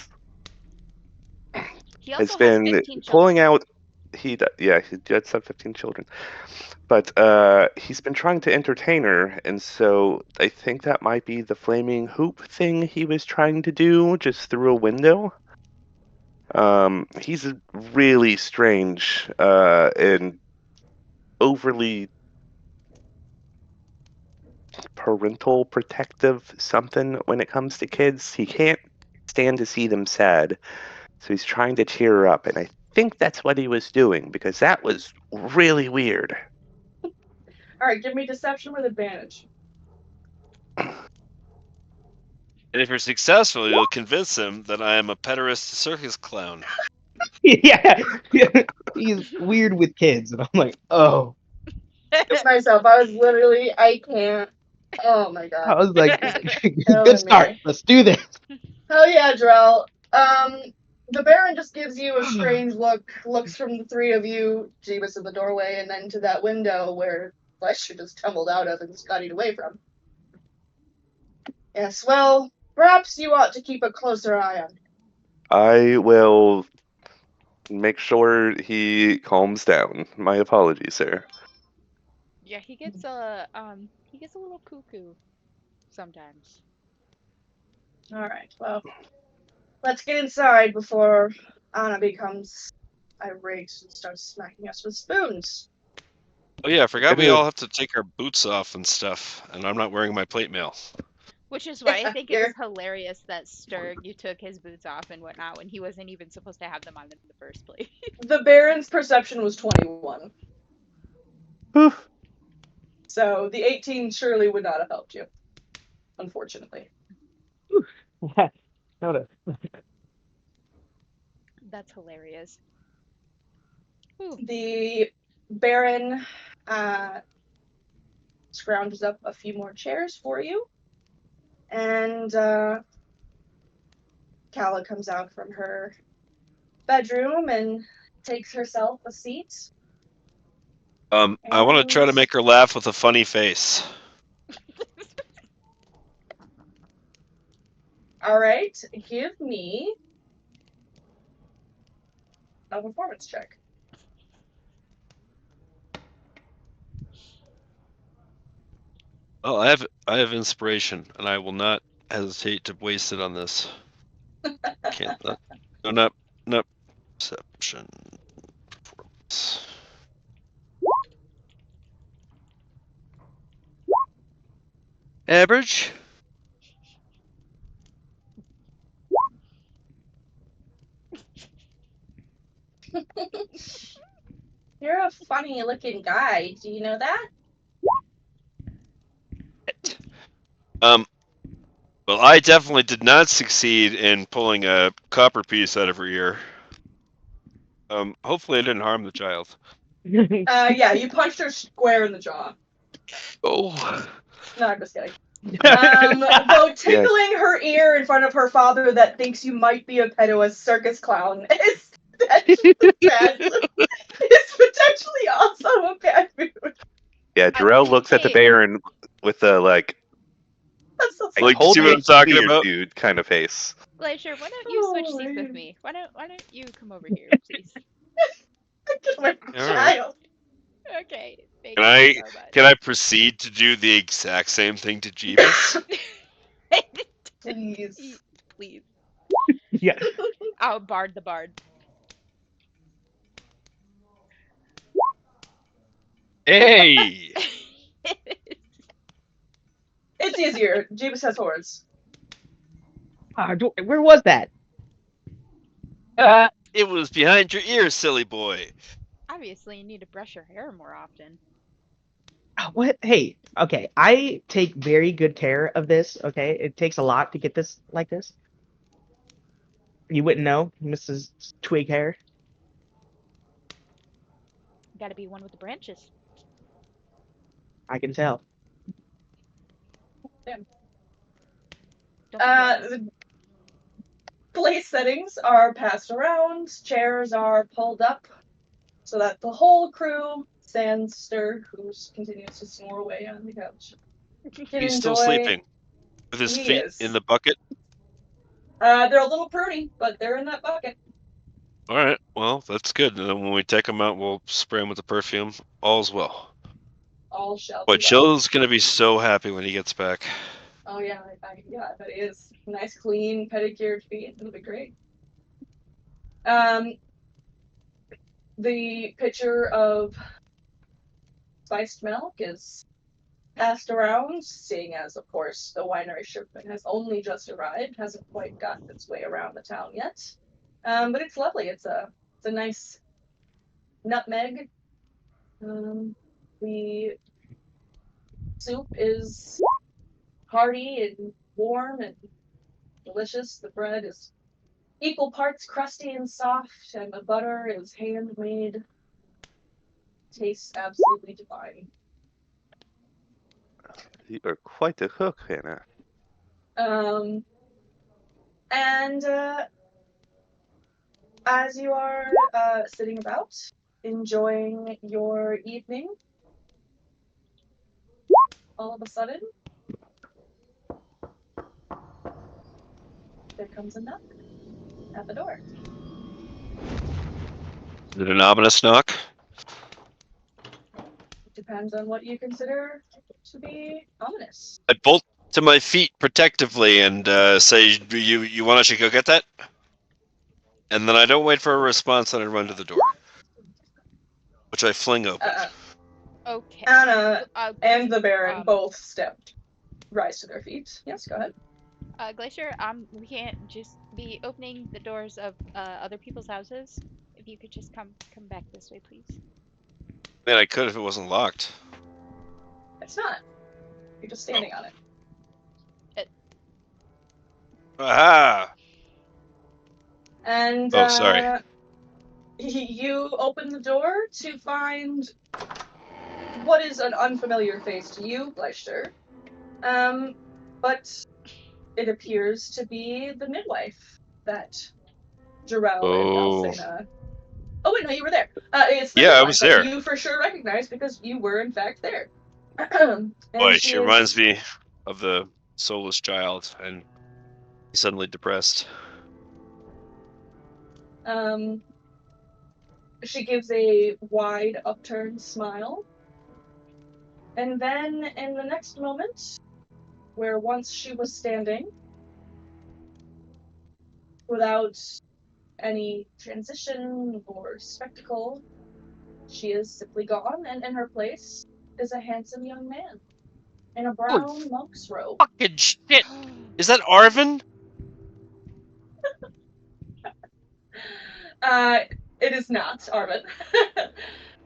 He has also has been 15 pulling children. out. He does have 15 children, but he's been trying to entertain her, and so I think that might be the flaming hoop thing he was trying to do just through a window. He's really strange and overly parental protective something when it comes to kids. He can't stand to see them sad, so he's trying to cheer her up, and I think that's what he was doing because that was really weird. All right, give me deception with advantage. And if you're successful, you'll convince him that I am a pederast circus clown. Yeah. He's weird with kids, and I'm like, oh. It's myself. I was literally, I can't. Oh my I god. was like, Killing good start. me. Let's do this. Hell yeah, Drell. The Baron just gives you a strange look, looks from the three of you, Jeebus in the doorway, and then to that window where Fletcher just tumbled out of and scuttled away from. Yes, well, perhaps you ought to keep a closer eye on him. I will make sure he calms down. My apologies, sir. Yeah, he gets a little cuckoo sometimes. Alright, well, let's get inside before Anna becomes irate and starts smacking us with spoons. Oh yeah, I forgot It we is. all have to take our boots off and stuff, and I'm not wearing my plate mail. Which is why I Yeah, think it was hilarious that Sturg, you took his boots off and whatnot when he wasn't even supposed to have them on in the first place. The Baron's perception was 21. Whew. So the 18 surely would not have helped you. Unfortunately. Noted. That's hilarious. Ooh. The Baron scrounges up a few more chairs for you. And Kala comes out from her bedroom and takes herself a seat. I want to try to make her laugh with a funny face. Alright, give me a performance check. Oh, I have inspiration, and I will not hesitate to waste it on this. Can't not perception. Performance. Average. You're a funny looking guy. Do you know that? Well, I definitely did not succeed in pulling a copper piece out of her ear. Hopefully I didn't harm the child. Yeah, you punched her square in the jaw. Oh. No, I'm just kidding. Though tickling her ear in front of her father that thinks you might be a pedoist circus clown is potentially also a bad move. Yeah, Jarrell looks at the Hey. Baron with a like That's so Like, hold see what me I'm talking clear, about? dude kind of face. Glacier, why don't you switch Oh, seats with man. me? Why don't you come over here, please? My All child. Okay, thank Can you I so much. can I proceed to do the exact same thing to Jeebus? Please. Please. Yeah. I'll bard the bard. Hey. It's easier. Jeebus has horns. Where was that? It was behind your ear, silly boy. Obviously, you need to brush your hair more often. What? Hey, okay. I take very good care of this. Okay, it takes a lot to get this like this. You wouldn't know, Mrs. Twig Hair. Gotta be one with the branches. I can tell. Don't be jealous. The place settings are passed around, chairs are pulled up, so that the whole crew, sans Sturg, who continues to snore away on the couch, can He's still enjoy. sleeping with his He feet is. in the bucket. They're a little pruny, but they're in that bucket. All right. Well, that's good. And then when we take him out, we'll spray him with the perfume. All's well. All shall Boy, be well. Chill's gonna be so happy when he gets back. Oh yeah, yeah, but it is nice, clean, pedicured feet. It'll be great. The pitcher of spiced milk is passed around, seeing as, of course, the winery shipment has only just arrived, hasn't quite gotten its way around the town yet. But it's lovely. It's a nice nutmeg. The soup is hearty and warm and delicious. The bread is equal parts crusty and soft, and the butter is handmade. Tastes absolutely divine. You are quite the cook, Hannah. And as you are sitting about, enjoying your evening, all of a sudden, there comes a knock at the door. Is it an ominous knock? It depends on what you consider to be ominous. I bolt to my feet protectively and say, "You want us to go get that?" And then I don't wait for a response, and I run to the door, which I fling open. Okay. Anna Uh, and the Baron um, both rise to their feet. Yes, go ahead. Glacier, we can't just be opening the doors of other people's houses. If you could just come back this way, please. Man, I could if it wasn't locked. It's not. You're just standing on it. Aha! And Oh, sorry. You open the door to find what is an unfamiliar face to you, Gleister. But it appears to be the midwife that Jarrell and Alcena. Oh wait, no, you were there. It's the Yeah, I midwife was that there. you for sure recognize because you were in fact there. Boy, she reminds me of the soulless child, and he's suddenly depressed. She gives a wide upturned smile. And then in the next moment, where once she was standing, without any transition or spectacle, she is simply gone, and in her place is a handsome young man in a brown monk's robe. Fucking shit! Is that Arvin? It is not, Arvin.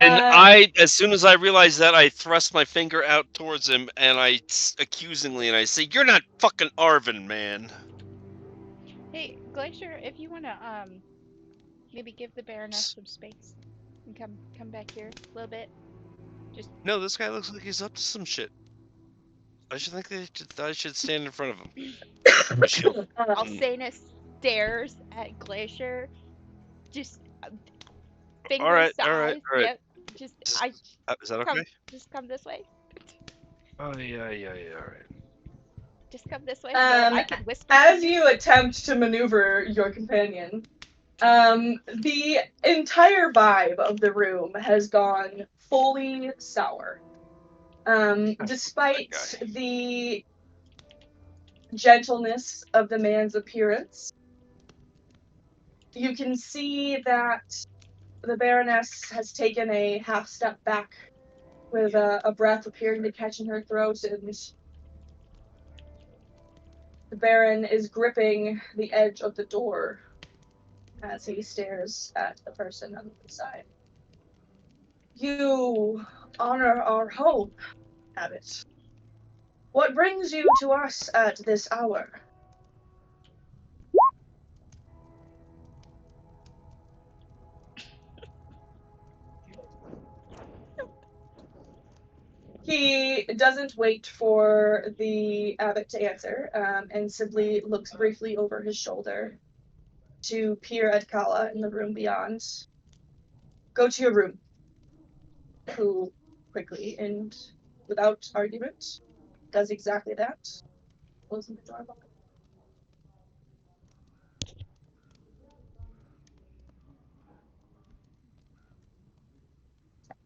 And as soon as I realize that, I thrust my finger out towards him, and accusingly, and I say, "You're not fucking Arvin, man." Hey, Glacier, if you wanna maybe give the Baroness some space and come back here a little bit. Just No, this guy looks like he's up to some shit. I should stand in front of him. Alcena stares at Glacier, just finger All right. size. Yep. Just Is that okay? Just come this way. Oh yeah. All right. Just come this way. So I can whisper. As you attempt to maneuver your companion, the entire vibe of the room has gone fully sour. Despite the gentleness of the man's appearance, you can see that the Baroness has taken a half step back with a breath appearing to catch in her throat, and the Baron is gripping the edge of the door as he stares at the person on the other side. You honor our home, Abbot. What brings you to us at this hour? He doesn't wait for the abbot to answer, and simply looks briefly over his shoulder to peer at Kala in the room beyond. Go to your room. Who quickly and without argument does exactly that. Closing the door.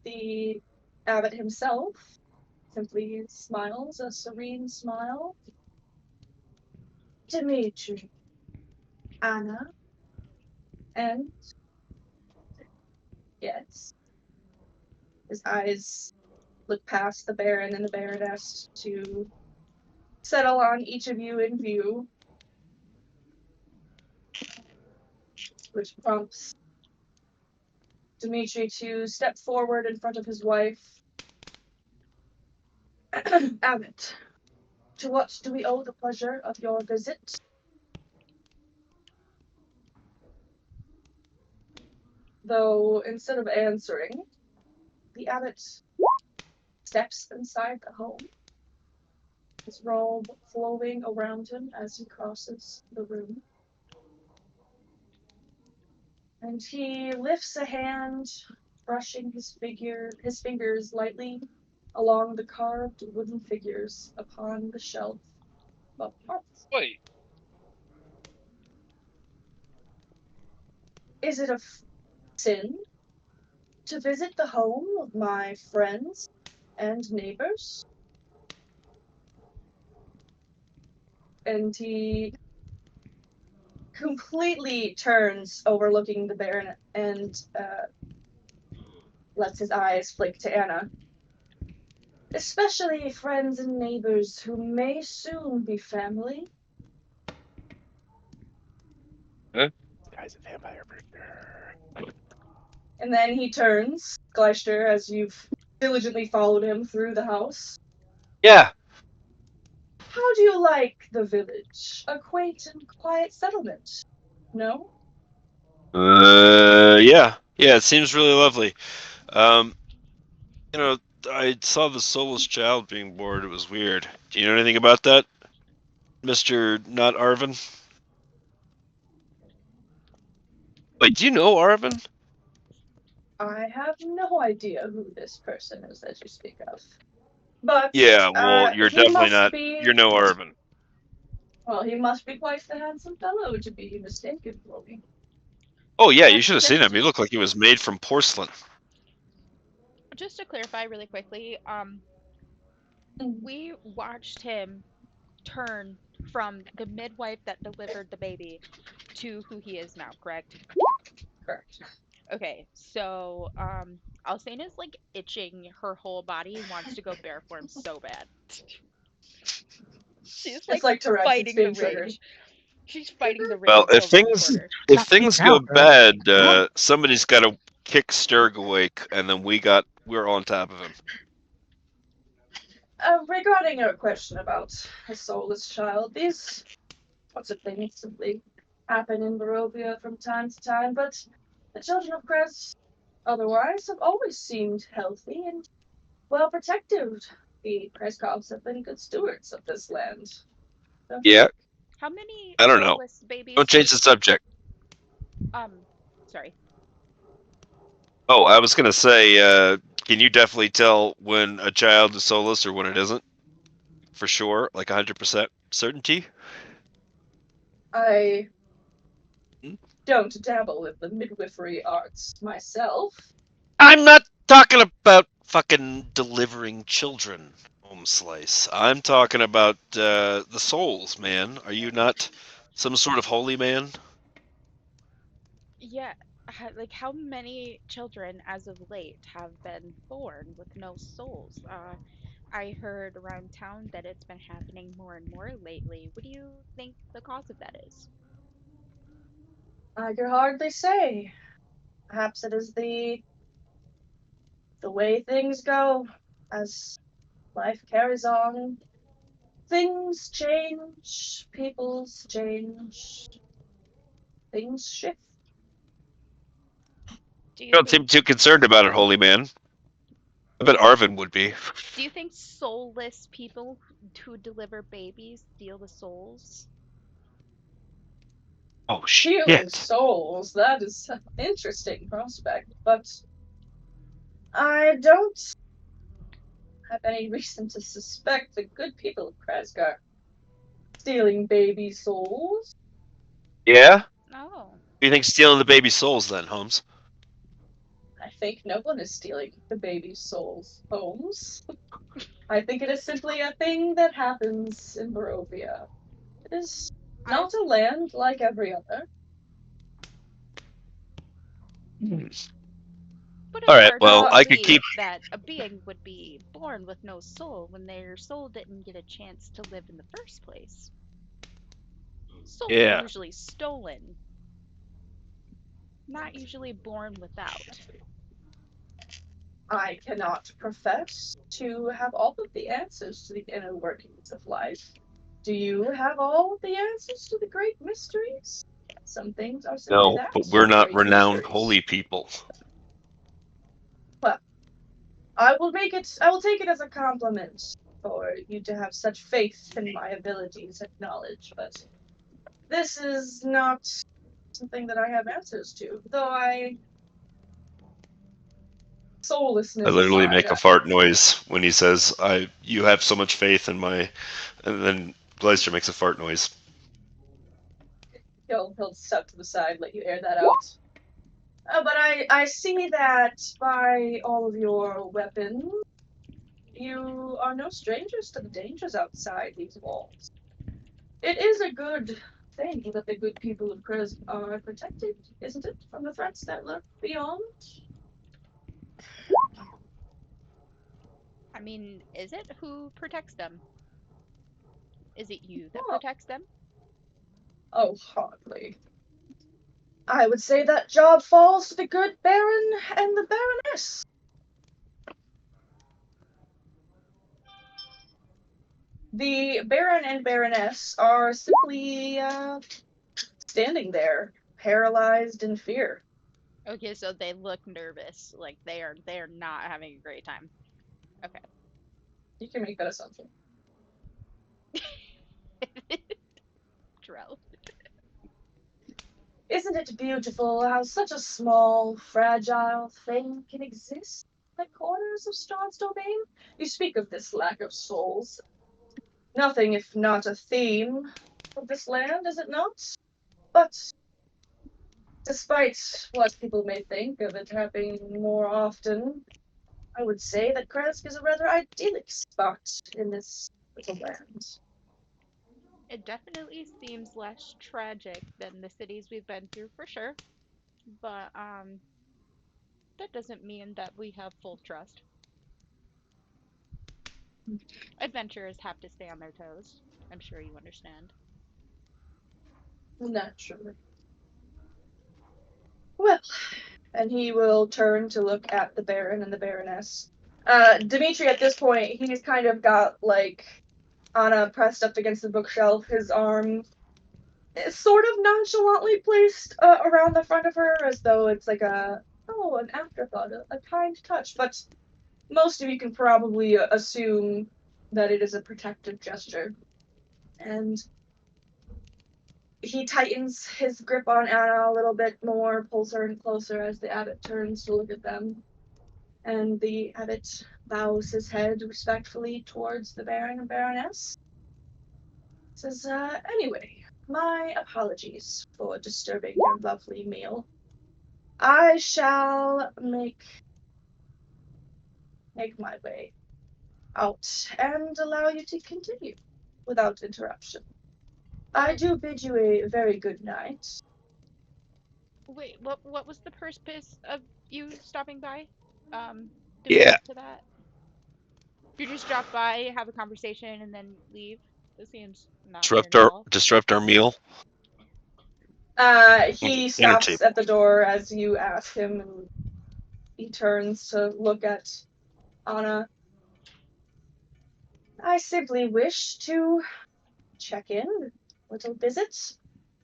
the abbot himself simply smiles a serene smile. Dimitri, Anna, and yes. His eyes look past the Baron and the Baroness to settle on each of you in view, which prompts Dimitri to step forward in front of his wife. Abbot, to what do we owe the pleasure of your visit? Though instead of answering, the abbot steps inside the home, his robe flowing around him as he crosses the room. And he lifts a hand, brushing his fingers lightly along the carved wooden figures upon the shelf above the hearth. Wait. Is it a sin to visit the home of my friends and neighbors? And he completely turns, overlooking the Baron, and lets his eyes flick to Anna. Especially friends and neighbors who may soon be family. This guy's a vampire for sure. And then he turns, Gleister, as you've diligently followed him through the house. Yeah. How do you like the village? A quaint and quiet settlement, no? Yeah. Yeah, it seems really lovely. You know, I saw the soulless child being born. It was weird. Do you know anything about that, Mr. Not Arvin? Wait, do you know Arvin? I have no idea who this person is that you speak of. But Yeah, well, you're he definitely must not. be. You're no Arvin. Well, he must be quite the handsome fellow to be mistaken for me. Oh yeah, you But should have seen just him. He looked like he was made from porcelain. just to clarify really quickly, we watched him turn from the midwife that delivered the baby to who he is now, correct? Correct. Okay, so Alcena is like itching her whole body, wants to go bare form so bad. She's It's like like Tourette's, it's fighting the being triggered. rage. She's fighting the Well, rage over in the corner. if Stop things freaking go out, girl. bad, somebody's got to kick Sturg awake, and then we're on top of him. Regarding your question about a soulless child, these sorts of things simply happen in Barovia from time to time, but the children of Crest otherwise have always seemed healthy and well protected. The Kreskovs have been good stewards of this land. Don't you Yeah, think? How many I don't know. soulless babies Don't change the subject. um sorry. Oh, I was gonna say, can you definitely tell when a child is soulless or when it isn't? For sure, like 100% certainty. I Hmm? don't dabble in the midwifery arts myself. I'm not talking about fucking delivering children, home slice. I'm talking about the souls, man. Are you not some sort of holy man? Yeah, like how many children as of late have been born with no souls? I heard around town that it's been happening more and more lately. What do you think the cause of that is? I could hardly say. Perhaps it is the way things go as life carries on. Things change, peoples change, things shift. Do You you don't think seem too concerned about it, holy man. I bet Arvin would be. do you think soulless people who deliver babies steal the souls? Oh Healing shit. souls, that is an interesting prospect, but I don't have any reason to suspect the good people of Krasgar stealing baby souls. Yeah? Oh. What do you think stealing the baby souls then, Holmes? I I think no one is stealing the baby's souls, Holmes. I think it is simply a thing that happens in Barovia. It is not a land like every other. But All it's right, hard well, to I could believe keep. that a being would be born with no soul when their soul didn't get a chance to live in the first place. Souls are Yeah. usually stolen, not usually born without. I cannot profess to have all of the answers to the inner workings of life. Do you have all of the answers to the great mysteries? Some things are simply No, that. but we're not great renowned mysteries. holy people. Well, I will take it as a compliment for you to have such faith in my abilities and knowledge, but this is not something that I have answers to. Though soullessness I literally aside, make a fart noise when he says, you have so much faith in my," and then Gleister makes a fart noise. he'll step to the side, let you air that out. But I see that by all of your weapons, you are no strangers to the dangers outside these walls. It is a good thing that the good people of Krez are protected, isn't it, from the threats that lurk beyond? I mean, is it who protects them? Is it you that Oh, protects them? oh, hardly. I would say that job falls to the good Baron and the Baroness. The Baron and Baroness are simply standing there, paralyzed in fear. Okay, so they look nervous, like they are not having a great time. Okay. You can make that assumption. Drell. Isn't it beautiful how such a small, fragile thing can exist in the corners of Strahd's domain? You speak of this lack of souls. Nothing if not a theme of this land, is it not? But despite what people may think of it happening more often, I would say that Kresk is a rather idyllic spot in this little land. It definitely seems less tragic than the cities we've been through for sure, but that doesn't mean that we have full trust. Adventurers have to stay on their toes. I'm sure you understand. Naturally. Well, and he will turn to look at the Baron and the Baroness. Dimitri, at this point, he's kind of got, like, Anna pressed up against the bookshelf, his arm is sort of nonchalantly placed around the front of her, as though it's like an afterthought, a kind touch. But most of you can probably assume that it is a protective gesture. And he tightens his grip on Anna a little bit more, pulls her in closer as the abbot turns to look at them. And the abbot bows his head respectfully towards the Baron and Baroness. Says, anyway, my apologies for disturbing your lovely meal. I shall make my way out and allow you to continue without interruption. I do bid you a very good night. Wait, what was the purpose of you stopping by? Did we Yeah. get to that? You just drop by, have a conversation, and then leave? This seems not weird at all. Disrupt our meal. He Dinner stops table. at the door as you ask him, and he turns to look at Anna. I simply wish to check in, little visits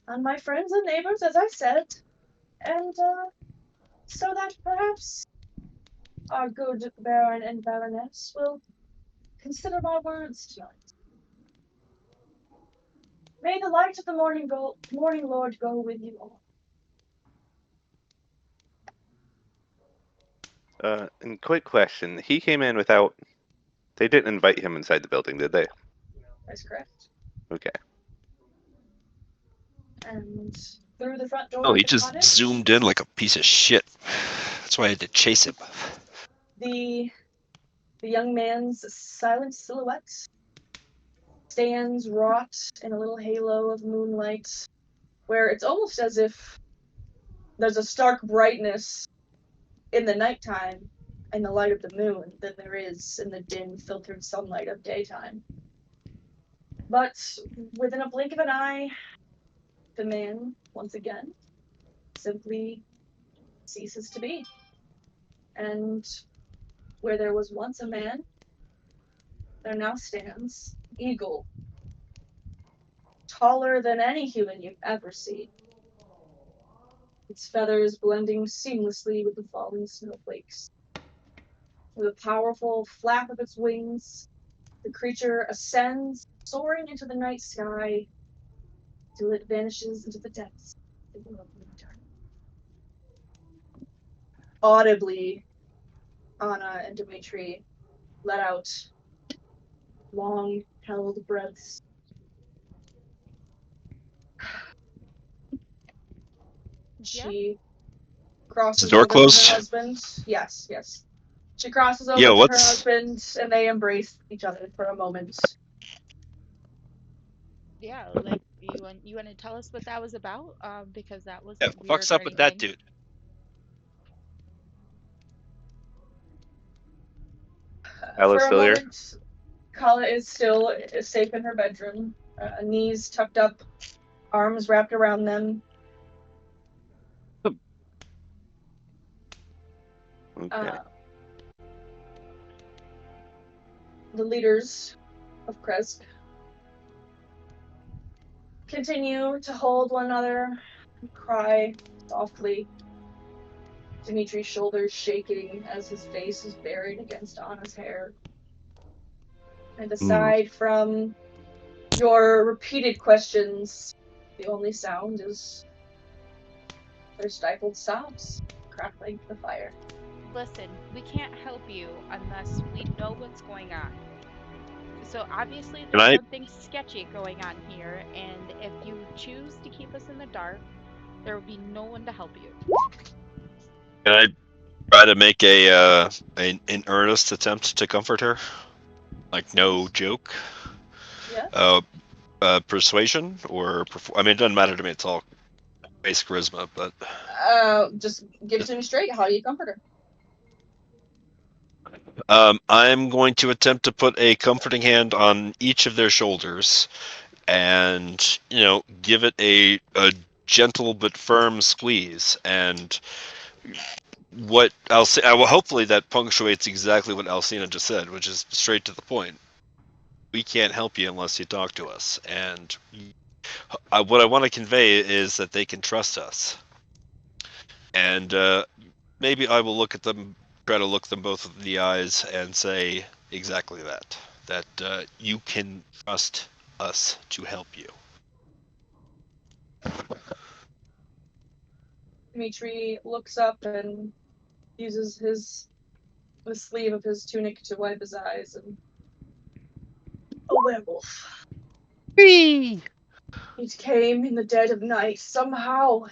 on my friends and neighbors, as I said, and so that perhaps our good Baron and Baroness will consider my words tonight. May the light of the morning Lord go with you all. And quick question: he came in without. They didn't invite him inside the building, did they? That's correct. Okay. And through the front door Oh, of he the just cottage, zoomed in like a piece of shit. That's That's why I had to chase him. The young man's silent silhouette stands wrought in a little halo of moonlight, where it's almost as if there's a stark brightness in the nighttime and the light of the moon than there is in the dim, filtered sunlight of daytime. But within a blink of an eye, the man, once again, simply ceases to be. And where there was once a man, there now stands Eagle, taller than any human you've ever seen. Its feathers blending seamlessly with the falling snowflakes. With a powerful flap of its wings, the creature ascends, soaring into the night sky, till it vanishes into the depths of the lovely dark. Audibly, Anna and Dimitri let out long-held breaths. Yeah. She crosses Is the door over to closed? her husband. Yes. She crosses over Yeah, to her what's- husband, and they embrace each other for a moment. Yeah, like you want to tell us what that was about? Because that Yeah, wasn't what the weird fuck's or up with that anything. dude? For a Alessilier. moment, Kala is still safe in her bedroom, knees tucked up, arms wrapped around them. Okay. The leaders of Kresk continue to hold one another and cry softly. Dimitri's shoulders shaking as his face is buried against Anna's hair. And aside from your repeated questions, the only sound is their stifled sobs crackling the fire. Listen, we can't help you unless we know what's going on. So obviously there's something sketchy going on here, and if you choose to keep us in the dark, there will be no one to help you. Can I try to make an earnest attempt to comfort her? Like, no joke? Yeah. Persuasion or I mean, it doesn't matter to me. It's all base charisma, but Just give it to me straight. How do you comfort her? I'm going to attempt to put a comforting hand on each of their shoulders, and give it a gentle but firm squeeze. And what well, hopefully that punctuates exactly what Alcina just said, which is straight to the point. We can't help you unless you talk to us, and what I want to convey is that they can trust us. And maybe I will try to look them both in the eyes and say exactly that. That you can trust us to help you. Dimitri looks up and uses the sleeve of his tunic to wipe his eyes. And a werewolf. Whee! It came in the dead of night. Somehow,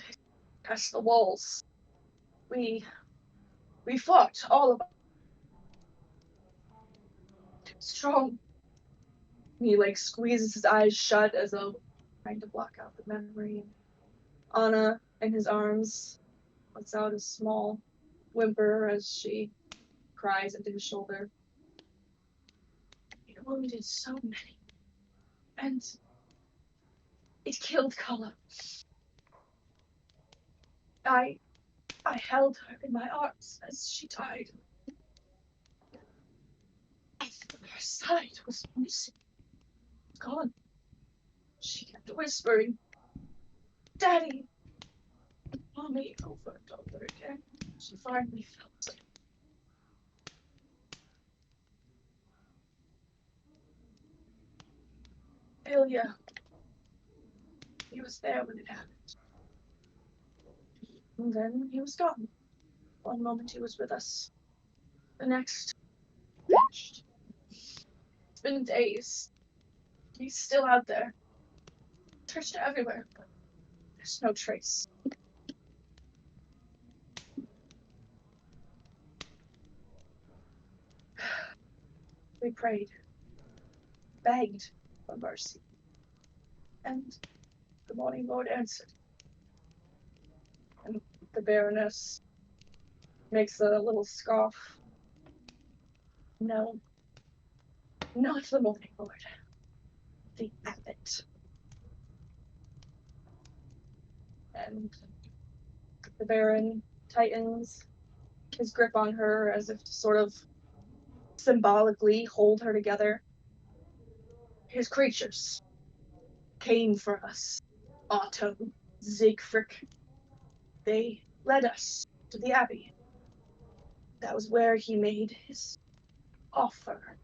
past the walls. We fought, all of us. Strong. He squeezes his eyes shut as though trying to block out the memory. Anna, in his arms, lets out a small whimper as she cries into his shoulder. It wounded so many. And it killed Kala. I held her in my arms as she died. Her side was missing. Gone. She kept whispering, Daddy, Mommy, over and over again. She finally felt it. Ilya. He was there when it happened. And then he was gone. One moment he was with us. The next, vanished. It's been days. He's still out there. Searched everywhere, but there's no trace. We prayed, begged for mercy, and the Morning Lord answered. And the Baroness makes a little scoff. No, not the Morning Lord. The Abbot. And the Baron tightens his grip on her as if to sort of symbolically hold her together. His creatures came for us. Otto, Siegfried. They led us to the Abbey. That was where he made his offer.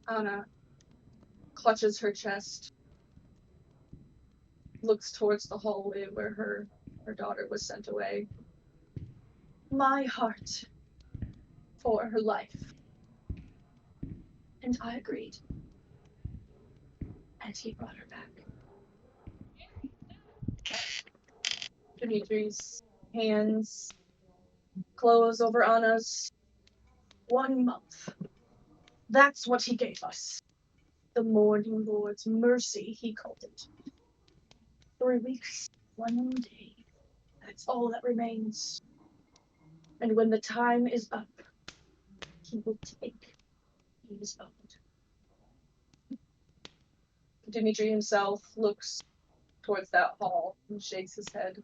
Anna clutches her chest, looks towards the hallway where her daughter was sent away. My heart for her life. And I agreed. And he brought her back. Dimitri's hands close over Anna's. 1 month. That's what he gave us. The Morning Lord's mercy, he called it. 3 weeks, 1 day. That's all that remains. And when the time is up, he will take his own. Dimitri himself looks towards that hall and shakes his head.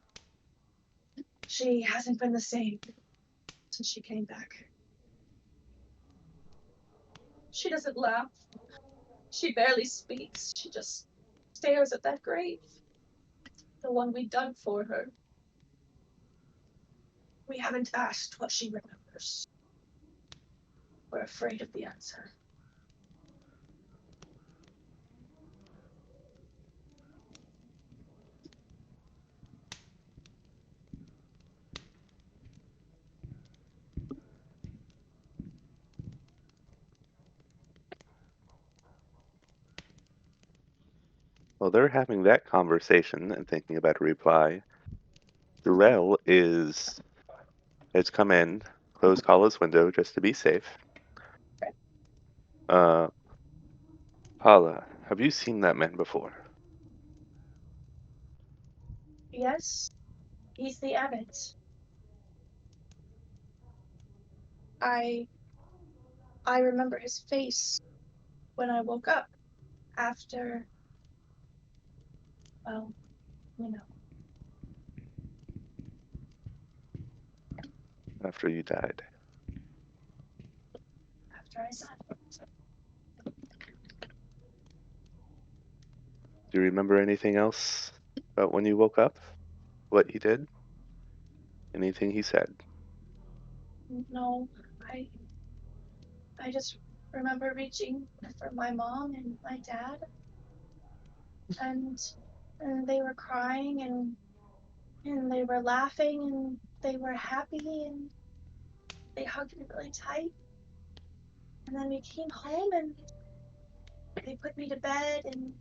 She hasn't been the same since she came back. She doesn't laugh. She barely speaks. She just stares at that grave. The one we dug for her. We haven't asked what she remembers. We're afraid of the answer. While they're having that conversation and thinking about a reply, Durrell has come in, closed Kala's window just to be safe. Paula, have you seen that man before? Yes, he's the abbot. I remember his face when I woke up after, well, you know. After you died. After I saw him. Do you remember anything else about when you woke up? What he did? Anything he said? No, I just remember reaching for my mom and my dad, and they were crying and they were laughing and they were happy and they hugged me really tight. And then we came home and they put me to bed and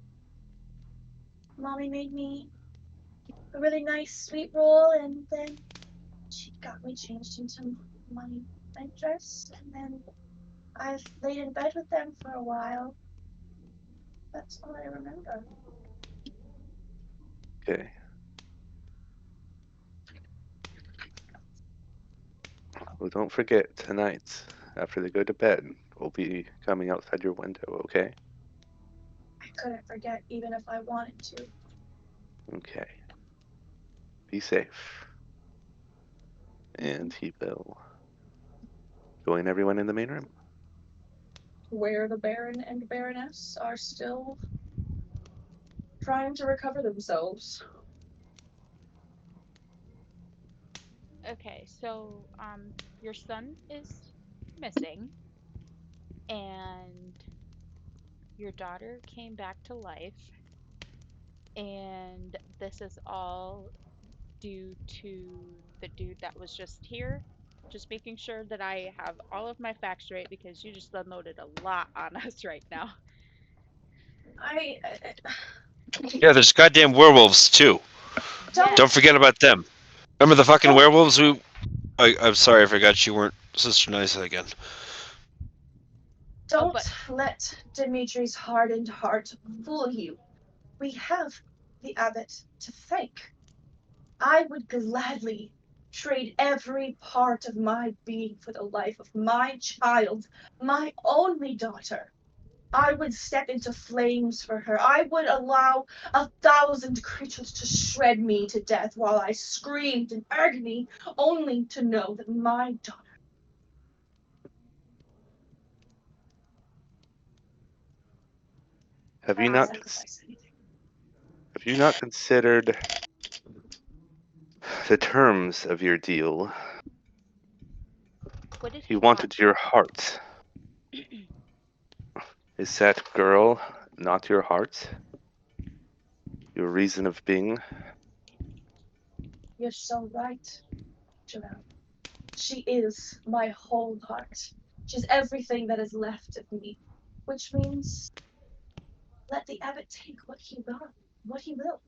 mommy made me a really nice sweet roll and then she got me changed into my night dress and then I laid in bed with them for a while. That's all I remember. Okay. Well, don't forget, tonight, after they go to bed, we'll be coming outside your window, okay? I couldn't forget even if I wanted to. Okay. Be safe. And he will join everyone in the main room. Where the Baron and Baroness are still trying to recover themselves. Okay, so your son is missing, and your daughter came back to life, and this is all due to the dude that was just here. Just making sure that I have all of my facts straight because you just unloaded a lot on us right now. I Yeah, there's goddamn werewolves too. Don't- Don't forget about them. Remember the fucking Don't- werewolves we I'm sorry, I forgot you weren't Sister Nysa again. Don't but- let Dimitri's hardened heart fool you. We have the abbot to thank. I would gladly trade every part of my being for the life of my child, my only daughter. I would step into flames for her. I would allow 1,000 creatures to shred me to death while I screamed in agony, only to know that my daughter. Have you cannot not sacrifice anything. have you not considered the terms of your deal? What did He he want? wanted your heart. Is that girl not your heart? Your reason of being? You're so right, Joelle. She is my whole heart. She's everything that is left of me, which means let the abbot take what he will.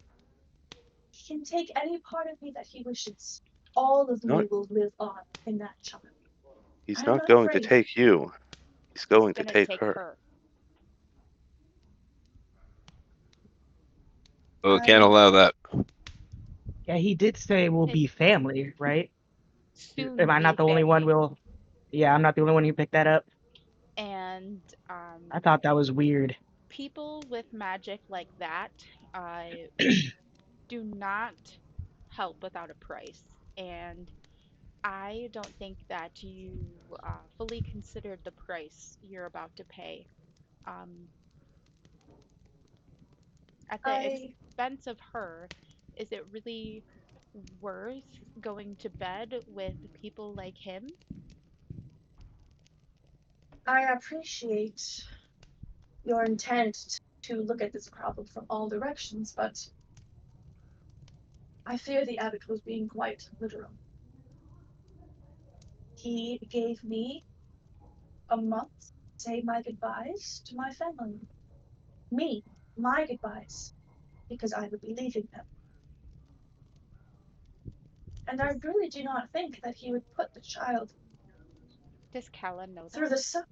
He can take any part of me that he wishes. All of me Not, will live on in that child. he's I'm not not going to afraid. take you. He's going to Gonna take take her. her. Oh, can't allow that. Yeah, he did say we'll be family, right? Soon Am I be not the only one? family. Yeah, I'm not the only one who picked that up. And I thought that was weird. people with magic like that do not help without a price. And I don't think that you fully considered the price you're about to pay. Um, at the I expense of her, is it really worth going to bed with people like him? appreciate your intent to look at this problem from all directions, but I fear the abbot was being quite literal. He gave me a month to say my goodbyes to my family. Me, my goodbyes, because I would be leaving them. And I really do not think that he would put the child Does Kala know through that? the sun.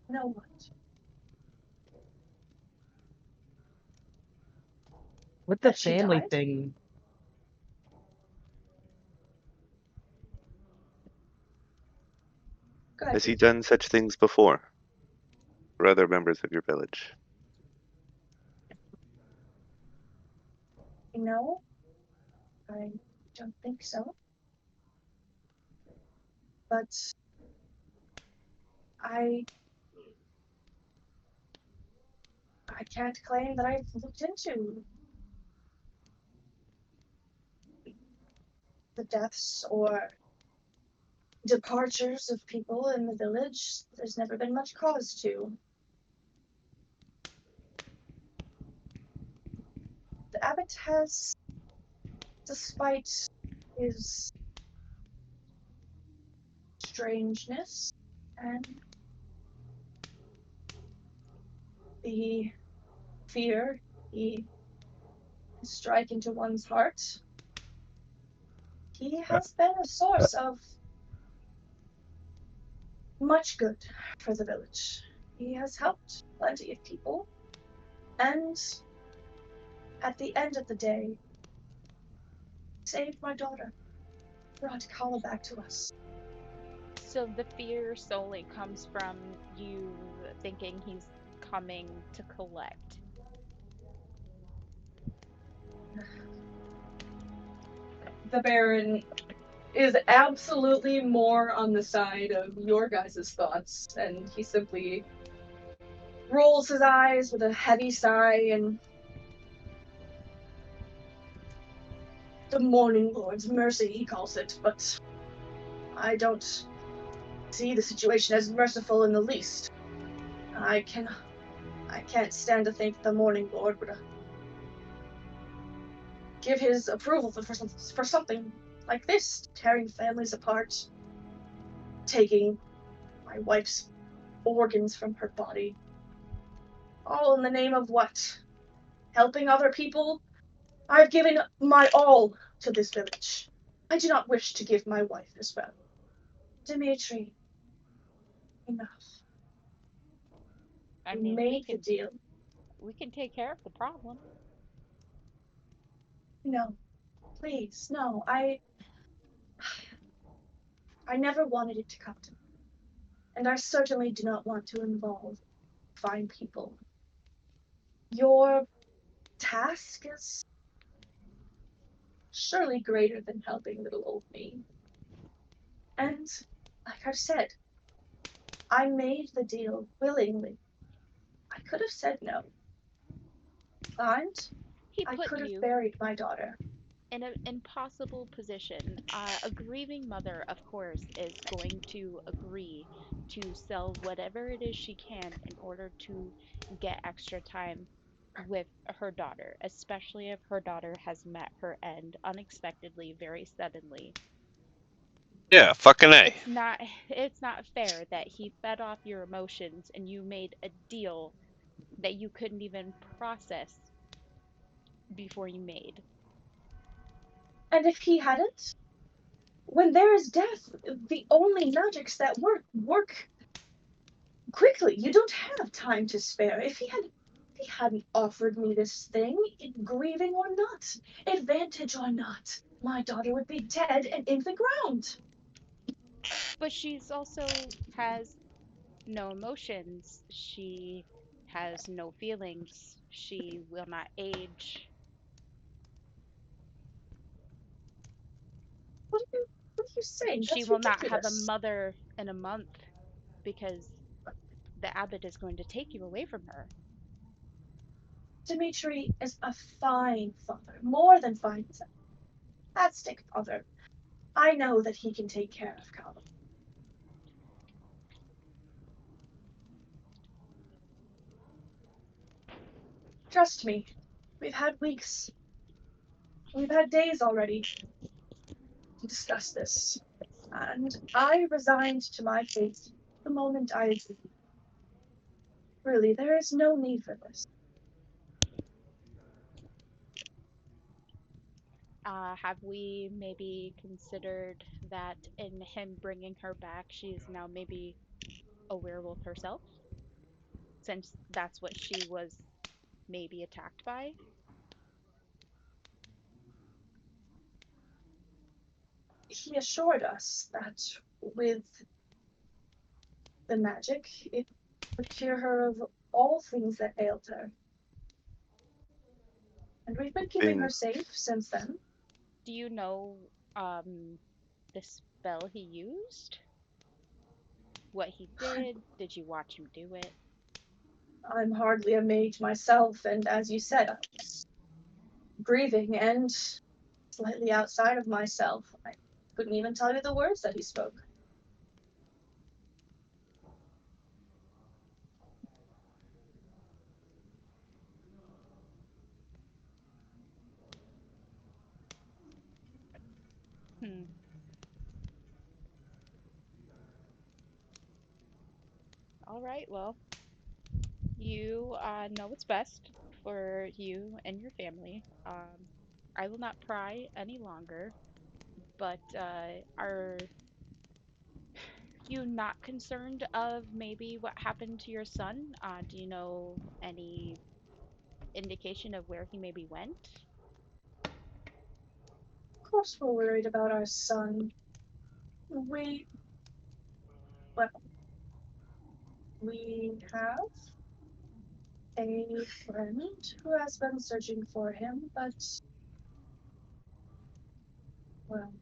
No one. With the That she family died? thing, Go ahead, Has he please. done such things before? For other members of your village? No, I don't think so. But I I can't claim that I've looked into the deaths or departures of people in the village. There's never been much cause to. The abbot has, despite his strangeness and the fear he strike into one's heart, he has been a source of much good for the village. He has helped plenty of people, and at the end of the day, saved my daughter, brought Kala back to us. So the fear solely comes from you thinking he's coming to collect. The Baron is absolutely more on the side of your guys' thoughts, and he simply rolls his eyes with a heavy sigh and the Morning Lord's mercy, he calls it, but I don't see the situation as merciful in the least. I can't stand to think the Morning Lord would give his approval for something like this, tearing families apart, taking my wife's organs from her body. All in the name of what? Helping other people? I've given my all to this village. I do not wish to give my wife as well. Dimitri, enough. I We mean, made the deal. we can take care of the problem. No, please, no. I never wanted it to come to, and I certainly do not want to involve fine people. Your task is surely greater than helping little old me. And, like I've said, I made the deal willingly. I could have said no. And He I put could have you buried my daughter. in an impossible position. A grieving mother, of course, is going to agree to sell whatever it is she can in order to get extra time with her daughter, especially if her daughter has met her end unexpectedly, very suddenly. Yeah, fucking A. It's not it's not fair that he fed off your emotions and you made a deal that you couldn't even process before you made. And if he hadn't, when there is death, the only magics that work quickly. You don't have time to spare. If he hadn't offered me this thing, grieving or not, advantage or not, my daughter would be dead and in the ground. But she's also has no emotions. She has no feelings. She will not age. What are you saying? She That's will not have a ridiculous. mother in a month because the abbot is going to take you away from her. Dimitri is a fine father, more than fine. Fantastic father. I know that he can take care of Callum. Trust me. We've had weeks. We've had days already to discuss this. And I resigned to my fate the moment I agreed. Really, there is no need for this. Have we maybe considered that in him bringing her back, she is now maybe a werewolf herself, since that's what she was maybe attacked by? He assured us that with the magic, it would cure her of all things that ailed her. And we've been keeping her And safe since then. Do you know um the spell he used? What he did? Did you watch him do it? I'm hardly a mage myself, and as you said, I was grieving and slightly outside of myself. I couldn't even tell you the words that he spoke. Hmm. All right, well, you know what's best for you and your family. I will not pry any longer, but are you not concerned of maybe what happened to your son? Do you know any indication of where he maybe went? Of course, we're worried about our son. We, well, we have a friend who has been searching for him, but, well,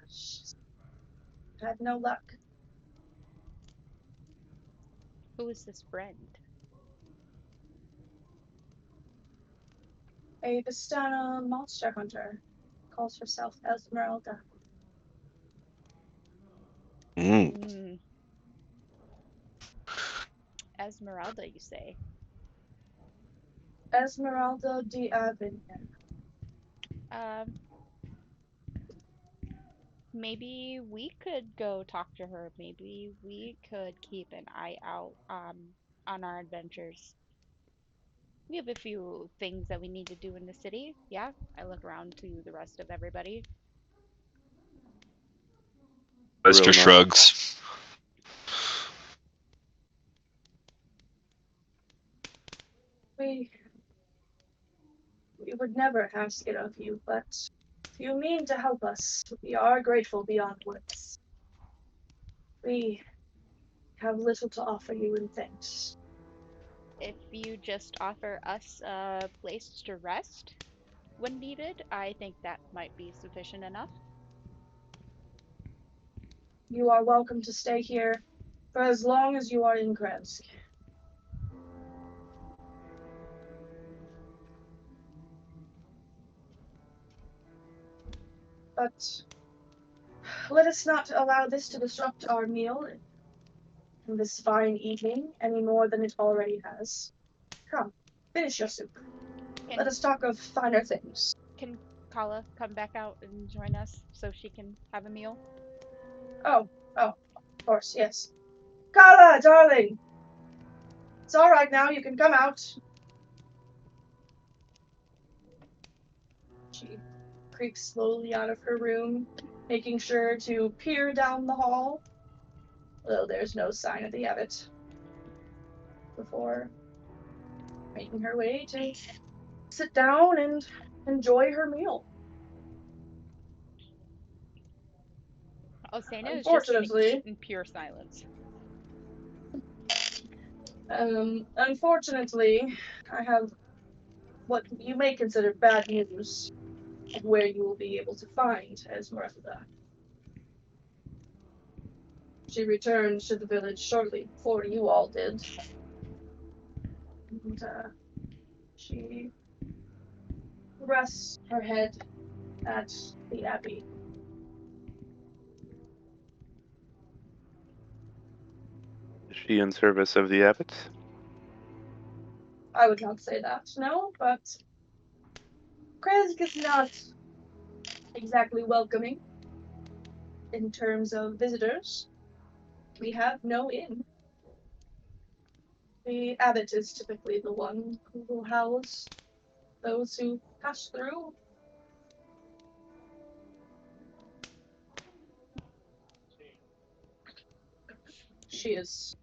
she's had no luck. Who is this friend? A Vistana monster hunter calls herself Esmeralda. Mm. Mm, Esmeralda, you say? Esmeralda de Avignon. Um, Maybe we could go talk to her. Maybe we could keep an eye out on our adventures. We have a few things that we need to do in the city. Yeah, I look around to the rest of everybody. Meister Real shrugs. We would never ask it of you, but if you mean to help us, we are grateful beyond words. We have little to offer you in thanks. If you just offer us a place to rest when needed, I think that might be sufficient enough. You are welcome to stay here for as long as you are in Kresk. But let us not allow this to disrupt our meal and this fine evening any more than it already has. Come, finish your soup. Let us talk of finer things. Can Kala come back out and join us so she can have a meal? Oh, of course, yes. Kala, darling! It's all right now, you can come out. She creeps slowly out of her room, making sure to peer down the hall, though there's no sign of the abbot, before making her way to sit down and enjoy her meal. Osana is just gonna Unfortunately, eat in pure silence. unfortunately, I have what you may consider bad news of where you will be able to find Esmeralda. She returned to the village shortly before you all did. And she rests her head at the abbey. Is she in service of the abbot? I would not say that, no, but Kresk is not exactly welcoming in terms of visitors. We have no inn. The abbot is typically the one who will house those who pass through. She is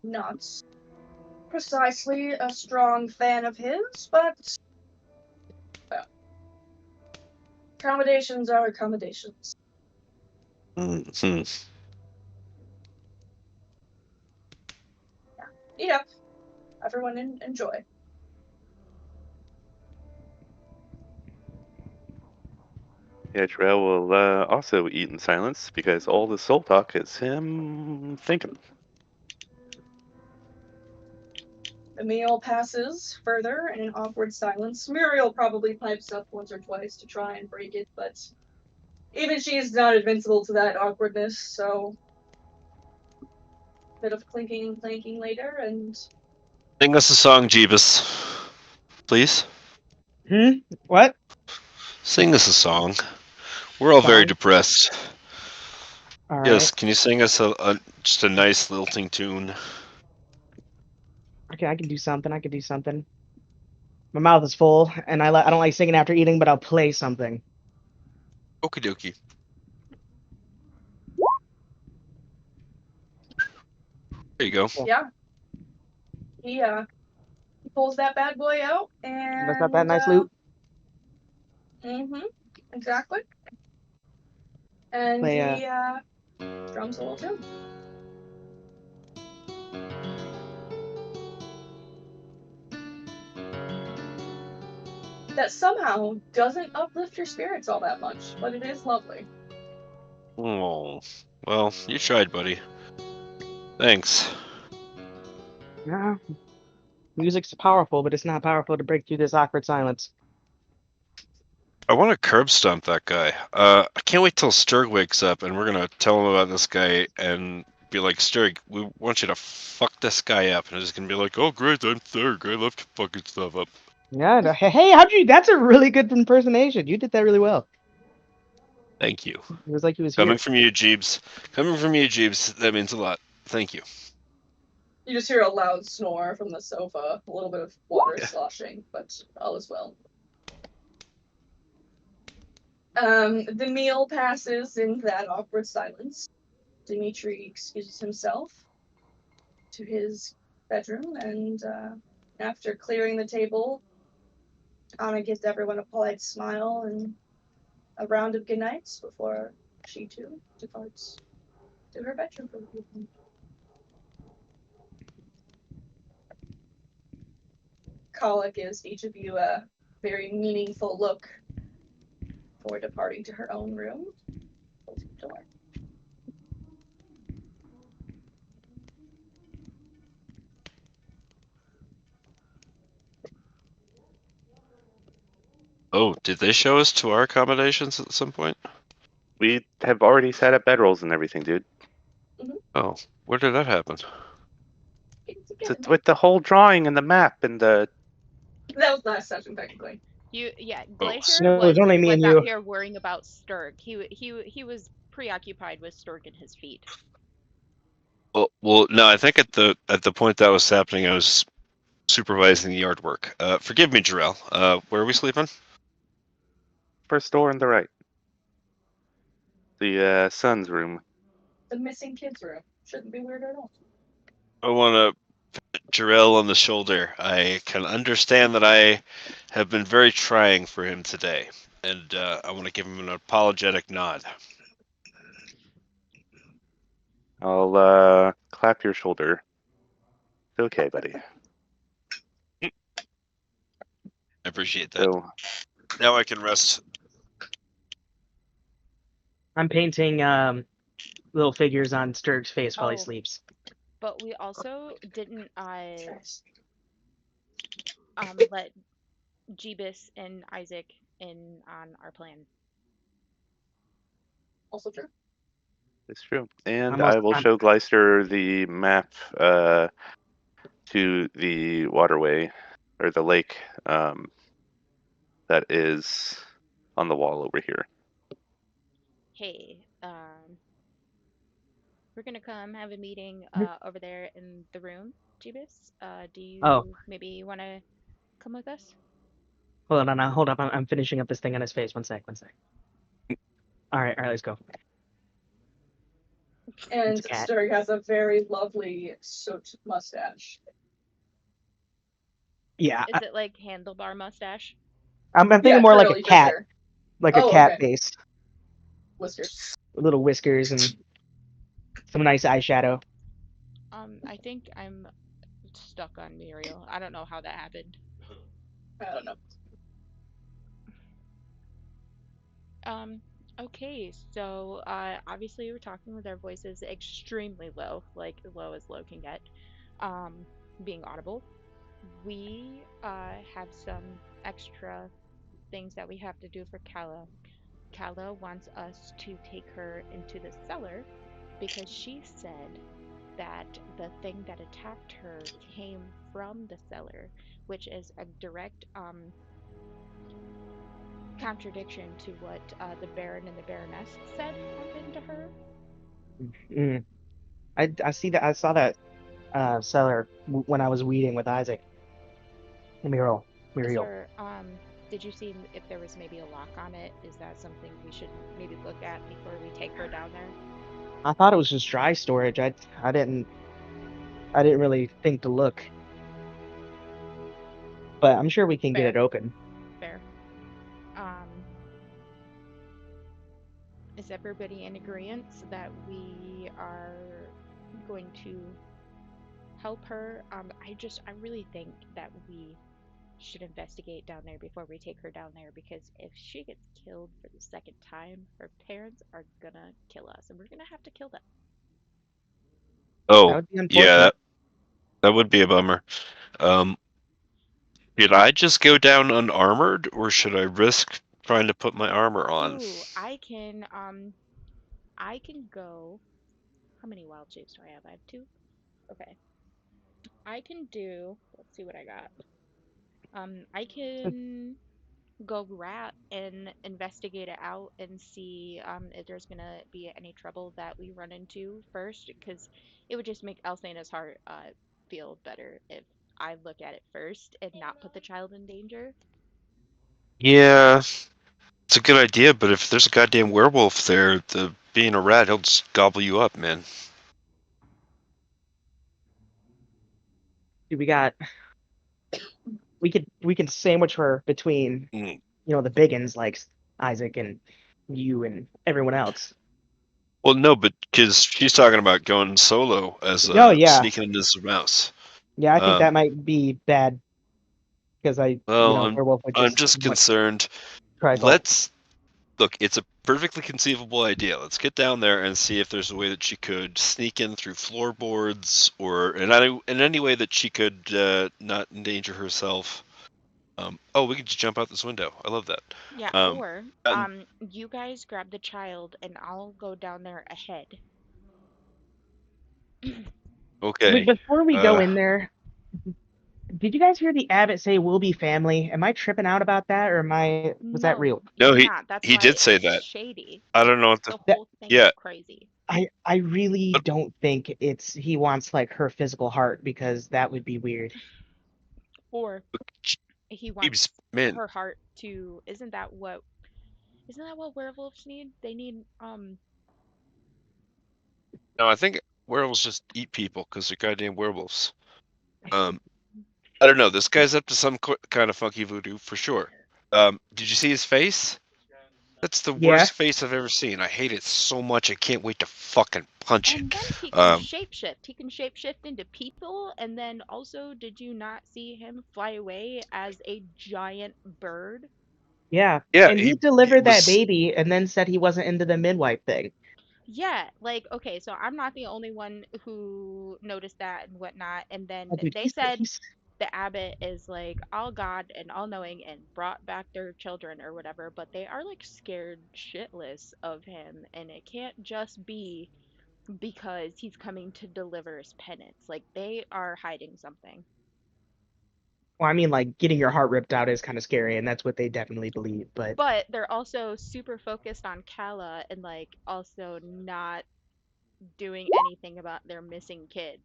not precisely a strong fan of his, but well, accommodations are accommodations. Mm-hmm. Eat up. Everyone enjoy. Yeah, Trail will also eat in silence because all the soul talk is him thinking. The meal passes further in an awkward silence. Muriel probably pipes up once or twice to try and break it, but even she is not invincible to that awkwardness, so bit of clinking and clanking later, and Sing us a song, Jeebus. Please? What? Sing us a song. We're all very Song? depressed. All Yes, right. can you sing us just a nice lilting tune? Okay, I can do something. I can do something. My mouth is full, and I don't like singing after eating, but I'll play something. Okie dokie. There you go. yeah. He pulls that bad boy out, and That's not that nice loot. exactly. And Play he drums a little tune. That somehow doesn't uplift your spirits all that much, but it is lovely. Oh, well, you tried, buddy. Thanks. Yeah. Music's powerful, but it's not powerful to break through this awkward silence. I want to curb stomp that guy. I can't wait till Sturg wakes up and we're gonna tell him about this guy and be like, Sturg, we want you to fuck this guy up. And he's gonna be like, oh great, I'm Sturg. I love fucking stuff up. Yeah. Hey, how'd you? That's a really good impersonation. You did that really well. Thank you. It was like he was Coming here. from you, Jeebs. Coming from you, Jeebs, that means a lot. Thank you. You just hear a loud snore from the sofa, a little bit of water sloshing, but all is well. The meal passes in that awkward silence. Dimitri excuses himself to his bedroom, and after clearing the table, Anna gives everyone a polite smile and a round of goodnights before she too departs to her bedroom for the evening. Kala gives each of you a very meaningful look before departing to her own room. Closing the door. Oh, did they show us to our accommodations at some point? We have already set up bedrolls and everything, dude. Oh, where did that happen? With the whole drawing and the map and the. That was last session, technically. Glacier No, it was only me and out you. here worrying about Sturg. He was preoccupied with Sturg and his feet. Well, no, I think at the point that was happening, I was supervising the yard work. Forgive me, Jarrell. Where are we sleeping? First door on the right. The son's room. The missing kids room. Shouldn't be weird at all. I want to pat Jarrell on the shoulder. I can understand that I have been very trying for him today, and I want to give him an apologetic nod. I'll clap your shoulder. It's okay, buddy. I appreciate that. So, Now I can rest. I'm painting little figures on Sturg's face while he Oh. sleeps. But we also didn't let Jeebus and Isaac in on our plan. Also true. it's true. And I'm also- I will show Gleister the map to the waterway or the lake that is on the wall over here. Hey, we're gonna come have a meeting over there in the room, Jeebus. Do you maybe want to come with us? Hold on, hold up. I'm finishing up this thing on his face. One sec. All right, let's go. And It's a cat. Sturg has a very lovely soot mustache. Yeah, Is it like handlebar mustache? I'm thinking more like a curly, for cat, sure. like a Oh, cat okay. face, Whiskers. little whiskers and some nice eyeshadow. I think I'm stuck on Muriel. I don't know how that happened. I don't know. Okay, so obviously we're talking with our voices extremely low, like as low as low can get, being audible. We have some extra things that we have to do for Kala. Kala wants us to take her into the cellar because she said that the thing that attacked her came from the cellar, which is a direct contradiction to what the Baron and the Baroness said happened to her. I see that. I saw that cellar when I was weeding with Isaac. Muriel. Did you see if there was maybe a lock on it? Is that something we should maybe look at before we take her down there? I thought it was just dry storage. I didn't really think to look. But I'm sure we can get it open. Fair. Is everybody in agreement that we are going to help her? I really think that we should investigate down there before we take her down there, because if she gets killed for the second time, her parents are gonna kill us, and we're gonna have to kill them. Oh, that would be unfortunate. Yeah, that would be a bummer. Should I just go down unarmored, or should I risk trying to put my armor on? Ooh, I can go. How many wild shapes do I have? I have 2. Okay. I can do. Let's see what I got. I can go rat and investigate it out and see if there's gonna be any trouble that we run into first, because it would just make Alcena's heart feel better if I look at it first and not put the child in danger. Yeah, It's a good idea, but if there's a goddamn werewolf there, being a rat, he'll just gobble you up, man. We got. We can sandwich her between Mm. the biggins like Isaac and you and everyone else. Well, no, but because she's talking about going solo as Oh yeah, sneaking in as a mouse. yeah. I think that might be bad because Well, werewolf would I'm just just concerned. trifle. Look. It's a perfectly conceivable idea. Let's get down there and see if there's a way that she could sneak in through floorboards or in any way that she could not endanger herself. We could just jump out this window. I love that. Yeah, or you guys grab the child and I'll go down there ahead. Okay. Wait, before we go in there, did you guys hear the abbot say we'll be family? Am I tripping out about that, or was that real? No, you're not. That's he why did say it's that. shady. I don't know what The whole thing yeah. is crazy. I really don't think he wants like her physical heart, because that would be weird. Or he wants her heart to. Isn't that what werewolves need? They need No, I think werewolves just eat people because they're goddamn werewolves. I don't know. This guy's up to some kind of funky voodoo for sure. Did you see his face? That's the worst face I've ever seen. I hate it so much. I can't wait to fucking punch it. And then he can shapeshift. He can shapeshift into people. And then also, did you not see him fly away as a giant bird? Yeah. And he delivered that baby and then said he wasn't into the midwife thing. Yeah, like, okay, so I'm not the only one who noticed that and whatnot. And then they said the abbot is like all God and all knowing and brought back their children or whatever, but they are like scared shitless of him, and it can't just be because he's coming to deliver his penance. Like, they are hiding something. Well, I mean, like, getting your heart ripped out is kind of scary, and that's what they definitely believe, but they're also super focused on Kala and like also not doing anything about their missing kid,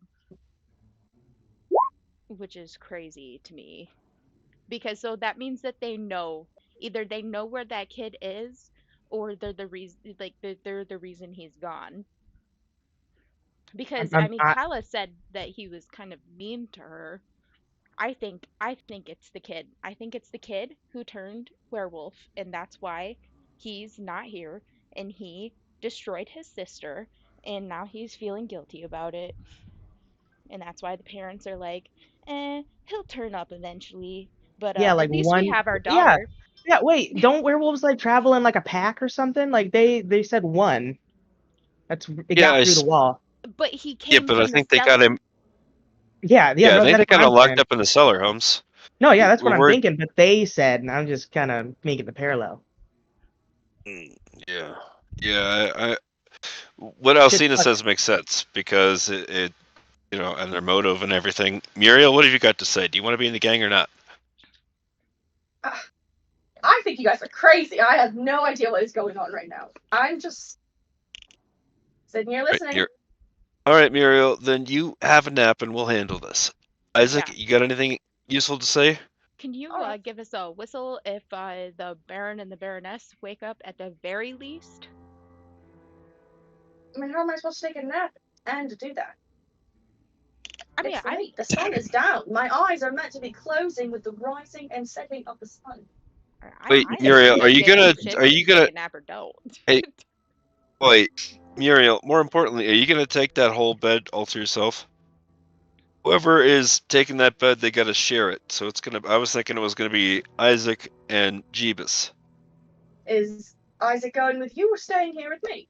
which is crazy to me, because so that means that either they know where that kid is, or they're the reason, like they're the reason he's gone. Because I mean, Kala said that he was kind of mean to her. I think it's the kid. I think it's the kid who turned werewolf, and that's why he's not here, and he destroyed his sister, and now he's feeling guilty about it. And that's why the parents are like, he'll turn up eventually. But yeah, at least we have our daughter. Yeah, wait, don't werewolves like travel in like a pack or something? Like they said one. Got through the wall. But he came. Yeah, but I think they got him. Yeah, I think they got him locked up in the cellar, Holmes. No, yeah, that's what I'm thinking. But they said, and I'm just kind of making the parallel. Yeah. What Alcina says makes sense because it and their motive and everything. Muriel, what have you got to say? Do you want to be in the gang or not? I think you guys are crazy. I have no idea what is going on right now. I'm just sitting here listening. All right, Muriel, then you have a nap and we'll handle this. Isaac, you got anything useful to say? Can you give us a whistle if the Baron and the Baroness wake up at the very least? I mean, how am I supposed to take a nap and do that? I mean, the sun is down. My eyes are meant to be closing with the rising and setting of the sun. Wait, Muriel, are you gonna nap or don't? Hey, wait, Muriel. More importantly, are you gonna take that whole bed all to yourself? Whoever is taking that bed, they gotta share it. So it's gonna. I was thinking it was gonna be Isaac and Jeebus. Is Isaac going with you or staying here with me?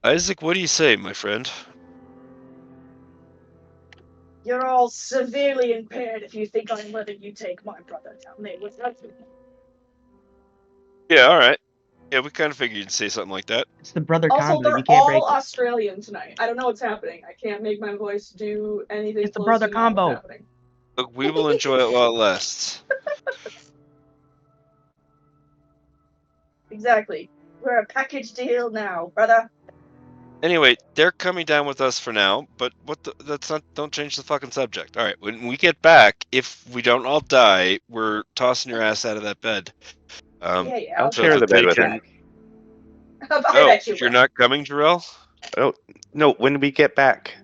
Isaac, what do you say, my friend? You're all severely impaired if you think I'm letting you take my brother down there with you. Yeah, all right. Yeah, we kind of figured you'd say something like that. It's the brother combo. Also, they're all Australian tonight. I don't know what's happening. I can't make my voice do anything. It's the brother combo. Look, we will enjoy it while it lasts. Exactly. We're a package deal now, brother. Anyway, they're coming down with us for now, but don't change the fucking subject. All right, when we get back, if we don't all die, we're tossing your ass out of that bed. Yeah, I'll So share the bed with taken- him. I bet you you're will. not coming, Jarrell? Oh, no, when we get back.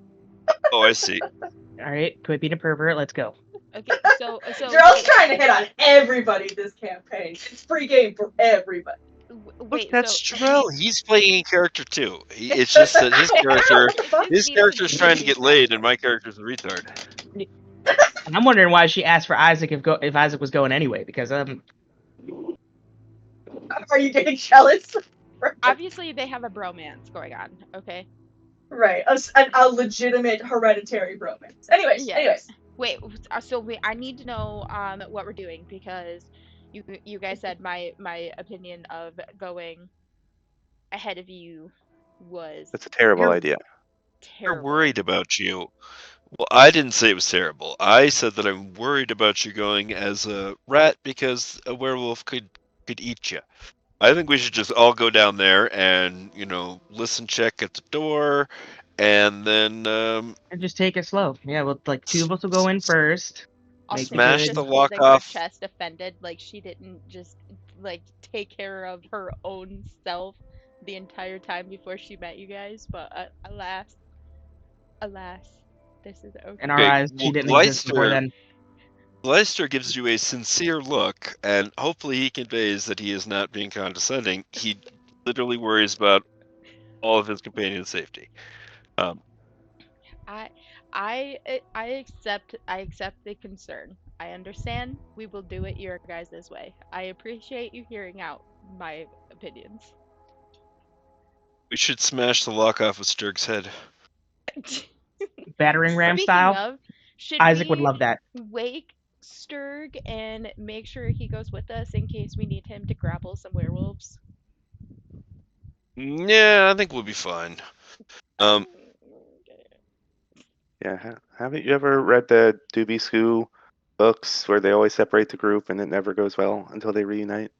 Oh, I see. All right, quit being a pervert. Let's go. Okay, so Jarrell's trying to hit on everybody this campaign. It's free game for everybody. wait, That's so Jarrell. He's playing a character too. It's just that his character, his Need- character's trying to get laid, and my character's a retard. And I'm wondering why she asked for Isaac if Isaac was going anyway, because Are you getting jealous? obviously they have a bromance going on. Okay. Right, a legitimate hereditary bromance. Anyways, Yes. Wait, so I need to know what we're doing because you guys said my opinion of going ahead of you was That's a terrible You're- idea. We're terrible. worried about you. Well, I didn't say it was terrible. I said that I'm worried about you going as a rat because a werewolf could eat you. I think we should just all go down there and listen, check at the door, and then and just take it slow. Yeah, well, like 2 of us will go in first. Also, Make Smash she's the just lock holding her off. chest offended, like she didn't just like take care of her own self the entire time before she met you guys. But alas, this is okay. In our Okay, eyes, she well, didn't exist before then. Gleister gives you a sincere look, and hopefully he conveys that he is not being condescending. He literally worries about all of his companions' safety. I accept the concern. I understand. We will do it your guys' way. I appreciate you hearing out my opinions. We should smash the lock off with Sturg's head. Battering ram Speaking style. of, should Isaac we would love that. wake Sturg and make sure he goes with us in case we need him to grapple some werewolves? Yeah, I think we'll be fine. Yeah, haven't you ever read the Doobie Scoo books where they always separate the group and it never goes well until they reunite?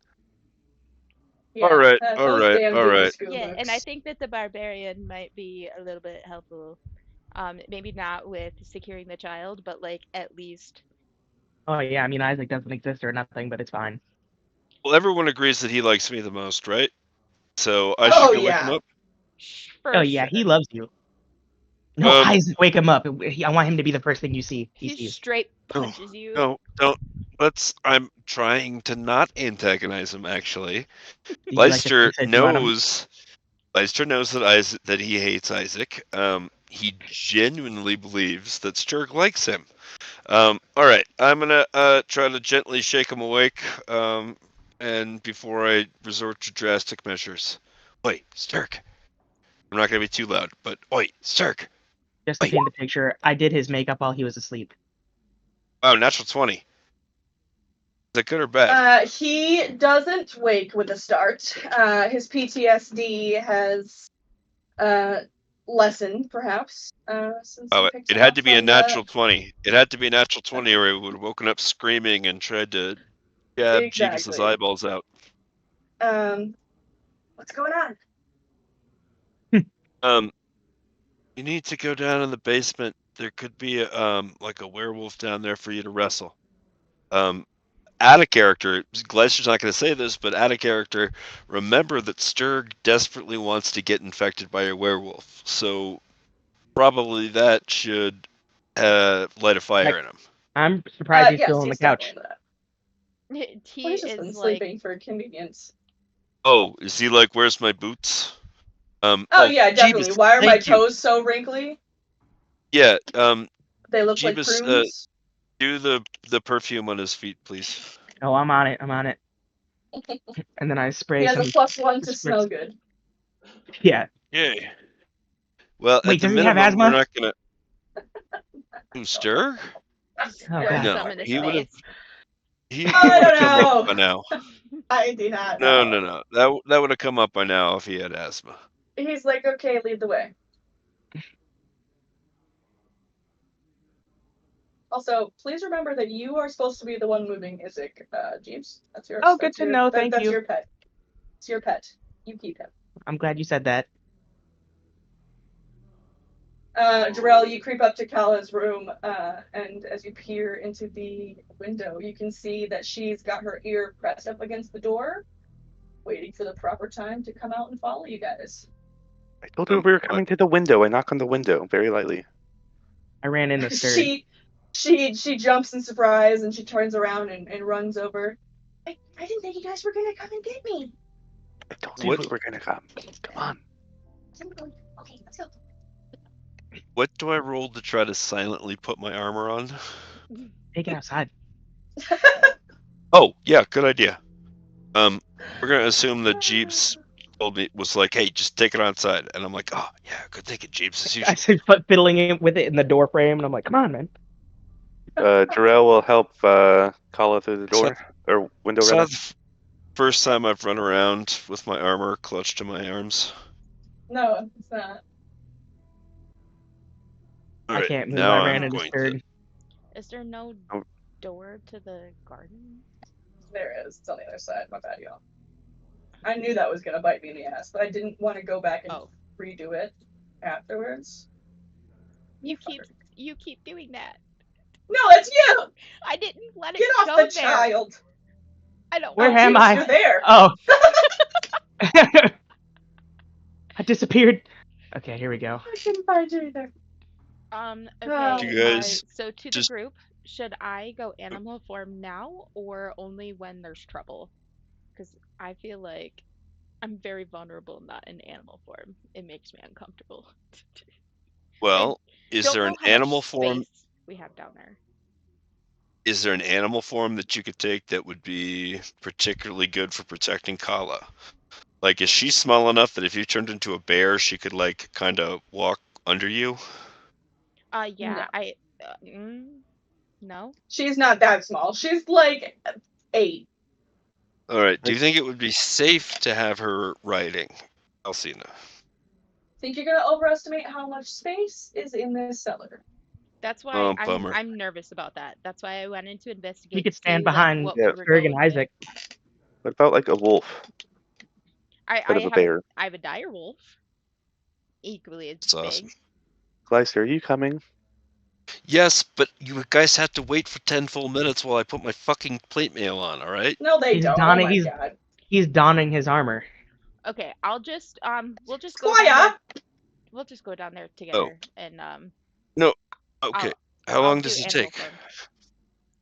All right, those damn all Doobie right. Scoo Yeah, and I books. think that the barbarian might be a little bit helpful. Maybe not with securing the child, but like at least. Oh yeah, I mean Isaac doesn't exist or nothing, but it's fine. Well, everyone agrees that he likes me the most, right? So I Oh, should go wake him yeah. up. For Oh yeah, sure. he loves you. No, Um, Isaac, wake him up. I want him to be the first thing you see. He He sees. straight punches you. No, don't. I'm trying to not antagonize him. Actually, Did you like the Leister face I threw at him? knows. Leister knows that he hates Isaac. He genuinely believes that Sturg likes him. All right, I'm gonna try to gently shake him awake. And before I resort to drastic measures, oi, Sturg. I'm not gonna be too loud, but oi, Sturg. Just to Wait. paint the picture, I did his makeup while he was asleep. Wow, natural 20. Is that good or bad? He doesn't wake with a start. His PTSD has lessened, perhaps, since he picked It it had up to be a from natural 20. It had to be a natural 20, or he would have woken up screaming and tried to jab Jeebus's Exactly. eyeballs out. What's going on? You need to go down in the basement. There could be like a werewolf down there for you to wrestle. Out of character, Gleister's not going to say this, but out of character, remember that Sturg desperately wants to get infected by a werewolf. So probably that should light a fire in him. I'm surprised he's Yes, still on the he's couch. definitely that. He Well, he's just been is like sleeping for convenience. Oh, is he like, where's my boots? Oh yeah, definitely. Jeebus, Why are my thank you. toes so wrinkly? Yeah, They look like Jeebus, prunes. do the perfume on his feet, please. Oh, I'm on it. I'm on it. And then I spray He has a some. +1 to spritz. smell good. Yeah. Yay. Well, Wait, at the does he have minimum, we're asthma? not gonna. Who, Sturg? Oh, throwing God. No, some in his he would've- face. He I would have don't come know. up by now. I do not know. No. That would have come up by now if he had asthma. He's like, okay, lead the way. Also, please remember that you are supposed to be the one moving Isaac, Jeeves. That's yours. Oh, good That's to your- know. that- Thank that's you. your pet. It's your pet. You keep him. I'm glad you said that. Jarrell, you creep up to Kala's room, and as you peer into the window, you can see that she's got her ear pressed up against the door, waiting for the proper time to come out and follow you guys. I told her we were coming to the window. I knock on the window very lightly. I ran into Strahd. She jumps in surprise and she turns around and runs over. I didn't think you guys were gonna come and get me. I told you we were gonna come. Come on. Okay, let's go. What do I roll to try to silently put my armor on? Take it outside. Oh, yeah, good idea. We're gonna assume that Jeeps told me was like, "Hey, just take it outside," and I'm like, "Oh, yeah, good thinking, Jeeps." As I usual. said fiddling with it in the door frame, and I'm like, "Come on, man." Jarrell will help Kala through the door or window. It's Rather. not the first time I've run around with my armor clutched to my arms. No, it's not. All I right, can't move. now I ran I'm into going Strahd. to. Is there no Oh. door to the garden? There is. It's on the other side. My bad, y'all. I knew that was gonna bite me in the ass, but I didn't want to go back and redo it afterwards. You keep doing that. No, it's you. I didn't let it Get off go the there. child. I don't. Where Oh, am Jeeps, I? You're there. Oh. I disappeared. Okay, here we go. I couldn't find you either. Okay. You guys So to the just- group, should I go animal form now or only when there's trouble? Because I feel like I'm very vulnerable not in animal form. It makes me uncomfortable. Well, is Don't there know an how much animal form? space we have down there? Is there an animal form that you could take that would be particularly good for protecting Kala? Like, is she small enough that if you turned into a bear, she could like kind of walk under you? Yeah. No. No. She's not that small. She's like 8. All right. Do you think it would be safe to have her riding, Alcina? Think you're gonna overestimate how much space is in this cellar? That's why Oh, bummer. I'm nervous about that. That's why I went in to investigate. You could stand see, like, behind what we were Strahd and going Isaac. What about like a wolf with. instead of a bear? I have a dire wolf. Equally as That's big. awesome. Gleister, are you coming? Yes, but you guys have to wait for 10 full minutes while I put my fucking plate mail on, all right? No, they He's don't. donning- Oh my he's- god. He's donning his armor. Okay, I'll just we'll just go. Squire! We'll just go down there together and No. Okay. How long does it take? Form.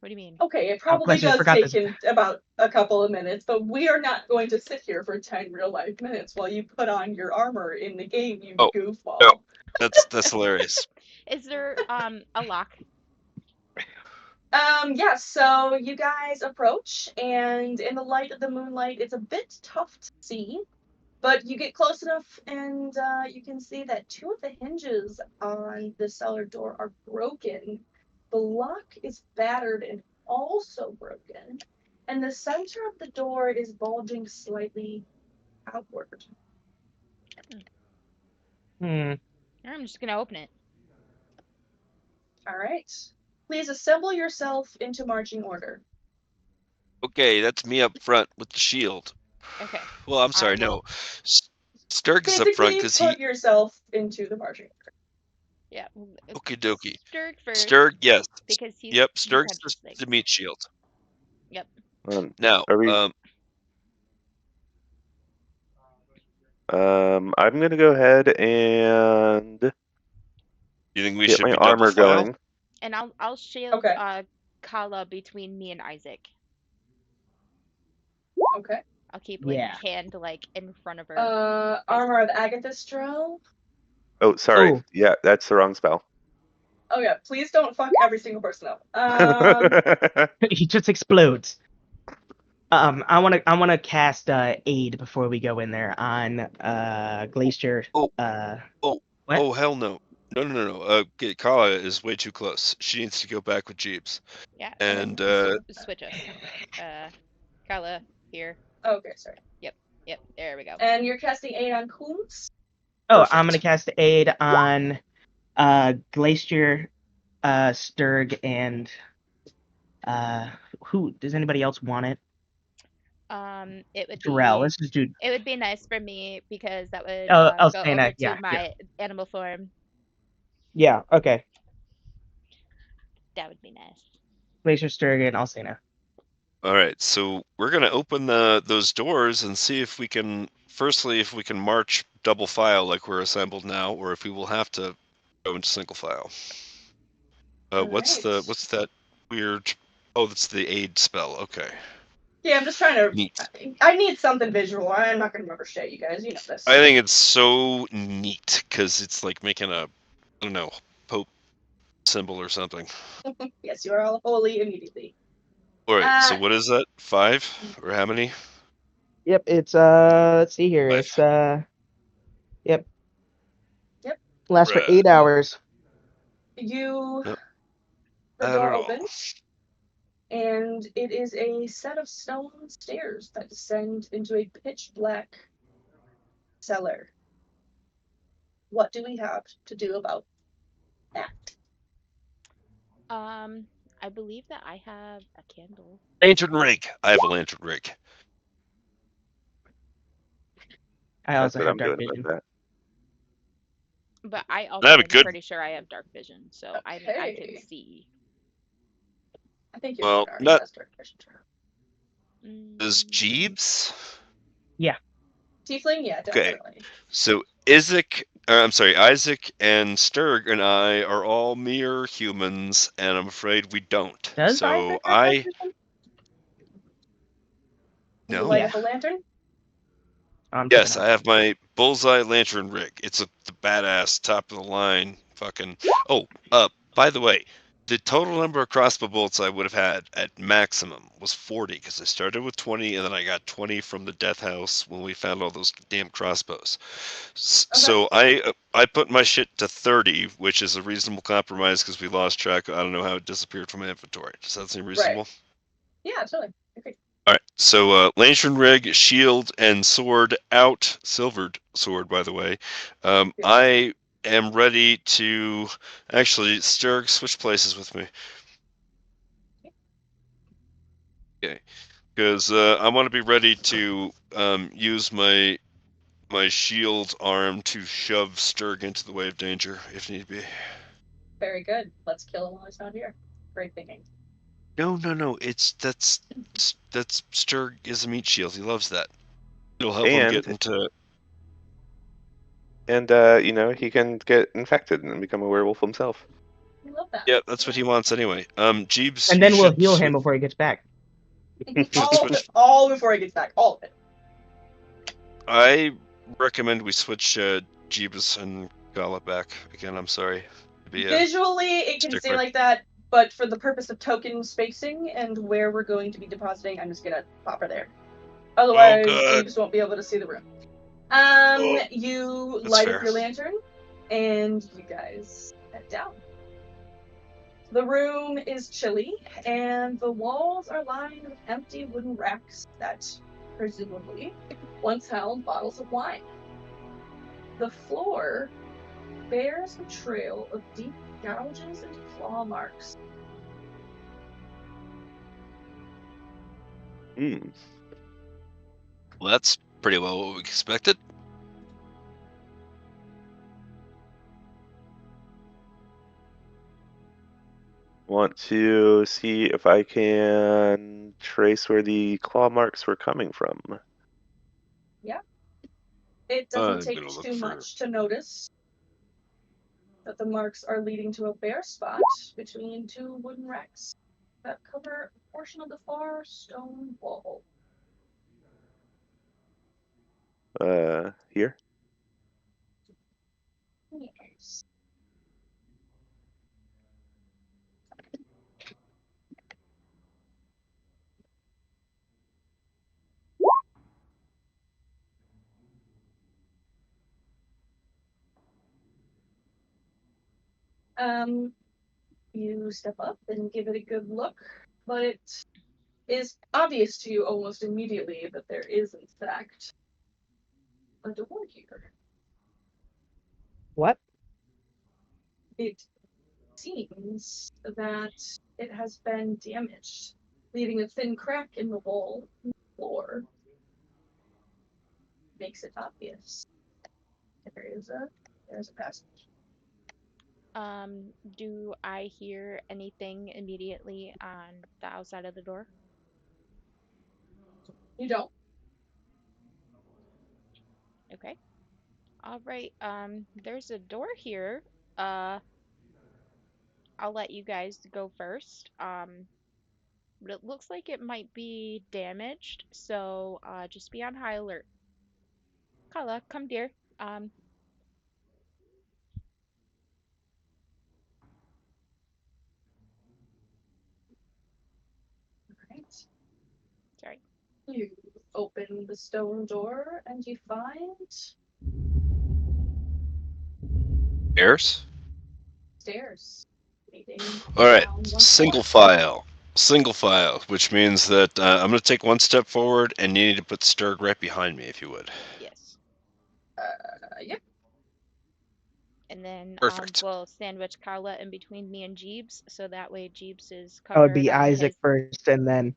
What do you mean? Okay, it probably Gleister does forgot take this. him about a couple of minutes, but we are not going to sit here for 10 real life minutes while you put on your armor in the game, you goofball. No. That's hilarious. Is there a lock? Yeah, so you guys approach, and in the light of the moonlight, it's a bit tough to see, but you get close enough, and you can see that 2 of the hinges on the cellar door are broken. The lock is battered and also broken, and the center of the door is bulging slightly outward. I'm just gonna open it. All right. Please assemble yourself into marching order. Okay, that's me up front with the shield. Okay. Well, I'm sorry, no. Sturg is up front Physically because put yourself into the marching order. Yeah. Okie dokie. Sturg first. Sturg, yes. Because he's. Yep, he's Sturg's had just this the thing. meat shield. Yep. Now, Are we? I'm gonna go ahead and you think we get should my be armor double file? going. And I'll shield Okay. Kala between me and Isaac. Okay. I'll keep like Yeah. hand like in front of her. Armor of Agathistro. Oh, sorry. Ooh. Yeah, that's the wrong spell. Oh yeah, please don't fuck every single person up. He just explodes. I wanna cast aid before we go in there on Glacier. Oh. What? Oh, hell no. No. Kala is way too close. She needs to go back with Jeeps. Yeah. And switch us. Kala here. Okay, sorry. Yep. There we go. And you're casting aid on Kuntz? Oh, Perfect. I'm gonna cast aid on Glacier, Sturg, and who does anybody else want it? It would Jarrell. be. Let's just do. It would be nice for me because that would Oh, go Stana, over to yeah, my animal form. Yeah. Okay. That would be nice. Glacier, Sturg, and Alcina. All right, so we're gonna open those doors and see if we can. Firstly, if we can march double file like we're assembled now, or if we will have to go into single file. What's Alright. that weird? Oh, that's the aid spell. Okay. Yeah, I'm just trying to. Neat. I need something visual. I'm not gonna remember shit, you guys. You know this. I think it's so neat because it's like making a, I don't know, Pope symbol or something. Yes, you are all holy immediately. All right, so Uh, what is that? 5 or how many? Yep. It's let's see here. 5. It's Yep. Yep. Lasts for Right. 8 hours. You. Yep. The I door don't know. opens, and it is a set of stone stairs that descend into a pitch black cellar. What do we have to do about that? I believe that I have a candle, Lantern rig. I have a lantern rig. I That's also what have I'm dark doing about vision. that. but I I have also a am good. pretty sure I have dark vision, so I can Okay. see. I think your Well, already not has dark vision. as Mm, Jeeves. Yeah. Tiefling, yeah, Okay, definitely. so Isaac and Sturg and I are all mere humans, and I'm afraid we don't. Does So Isaac have dark I vision? Did you no. light Yeah. up a lantern? I'm checking Yes, out. I have my bullseye lantern rig. It's the badass top of the line fucking. Oh, by the way, the total number of crossbow bolts I would have had at maximum was 40 because I started with 20 and then I got 20 from the death house when we found all those damn crossbows. Okay. So I put my shit to 30, which is a reasonable compromise because we lost track. I don't know how it disappeared from my inventory. Does that seem reasonable? Right. Yeah, totally. Okay. All right, so lantern rig, shield, and sword out. Silvered sword, by the way. Yeah. I am ready to actually Sturg switch places with me. Okay, because I want to be ready to use my shield arm to shove Sturg into the way of danger if need be. Very good. Let's kill him while he's not here. Great thinking. No. That's Sturg is a meat shield. He loves that. It'll help him And get into. he can get infected and become a werewolf himself. We love that. Yeah, that's what he wants anyway. Jeeves, And you then we'll should heal him before he gets back. All of it. All before he gets back. All of it. I recommend we switch Jeebus and Gala back again. I'm sorry. Visually, it can stay stickler. like that, but for the purpose of token spacing and where we're going to be depositing, I'm just gonna pop her there. Otherwise, God. Jeeves won't be able to see the room. Oh, You that's light fair. up your lantern, and you guys head down. The room is chilly, and the walls are lined with empty wooden racks that, presumably, once held bottles of wine. The floor bears a trail of deep gouges and claw marks. Hmm. Well, that's pretty well what we expected. Want to see if I can trace where the claw marks were coming from. Yeah. It doesn't I'm take gonna look too for- much to notice that the marks are leading to a bare spot between two wooden racks that cover a portion of the far stone wall. Here? Yes. You step up and give it a good look, but it is obvious to you almost immediately that there is, in fact, a door here. What? It seems that it has been damaged, leaving a thin crack in the wall and the floor. Makes it obvious. There's a passage. Do I hear anything immediately on the outside of the door? You don't. Okay. All right. There's a door here. Uh, I'll let you guys go first. But it looks like it might be damaged, so just be on high alert. Kala, come dear. Right. Sorry. You open the stone door and you find Stairs? stairs leading All right, down one single floor. file, which means that I'm going to take one step forward, and you need to put Sturg right behind me, if you would. Yes. Yep. And then Perfect. we'll sandwich Kala in between me and Jeebs, so that way Jeebs is That would covered be on Isaac his. first, and then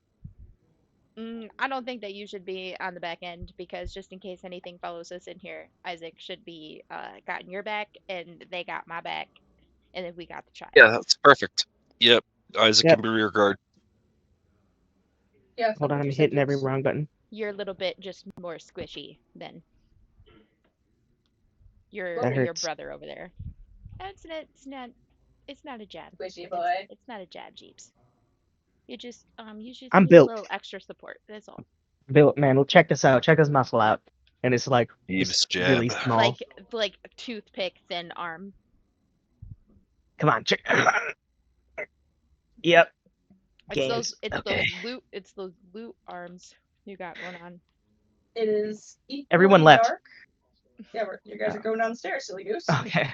I don't think that you should be on the back end because just in case anything follows us in here, Isaac should be gotten your back and they got my back, and then we got the child. Yeah, that's perfect. Yep, Isaac Yep. can be rear guard. Yeah. hold on, I'm hitting every wrong button. You're a little bit just more squishy than your That your hurts. brother over there. It's not a jab. Squishy boy. It's not a jab, Jeeps. You just I'm need a built. little extra support. That's all. Built, man. Well, check this out. Check this muscle out, and it's like Eve's just really jab. small. Like toothpick thin arm. Come on, check. Yep. It's Okay. those loot arms you got going on. It is equally Everyone left. dark. Yeah, you guys are going downstairs, silly goose. Okay.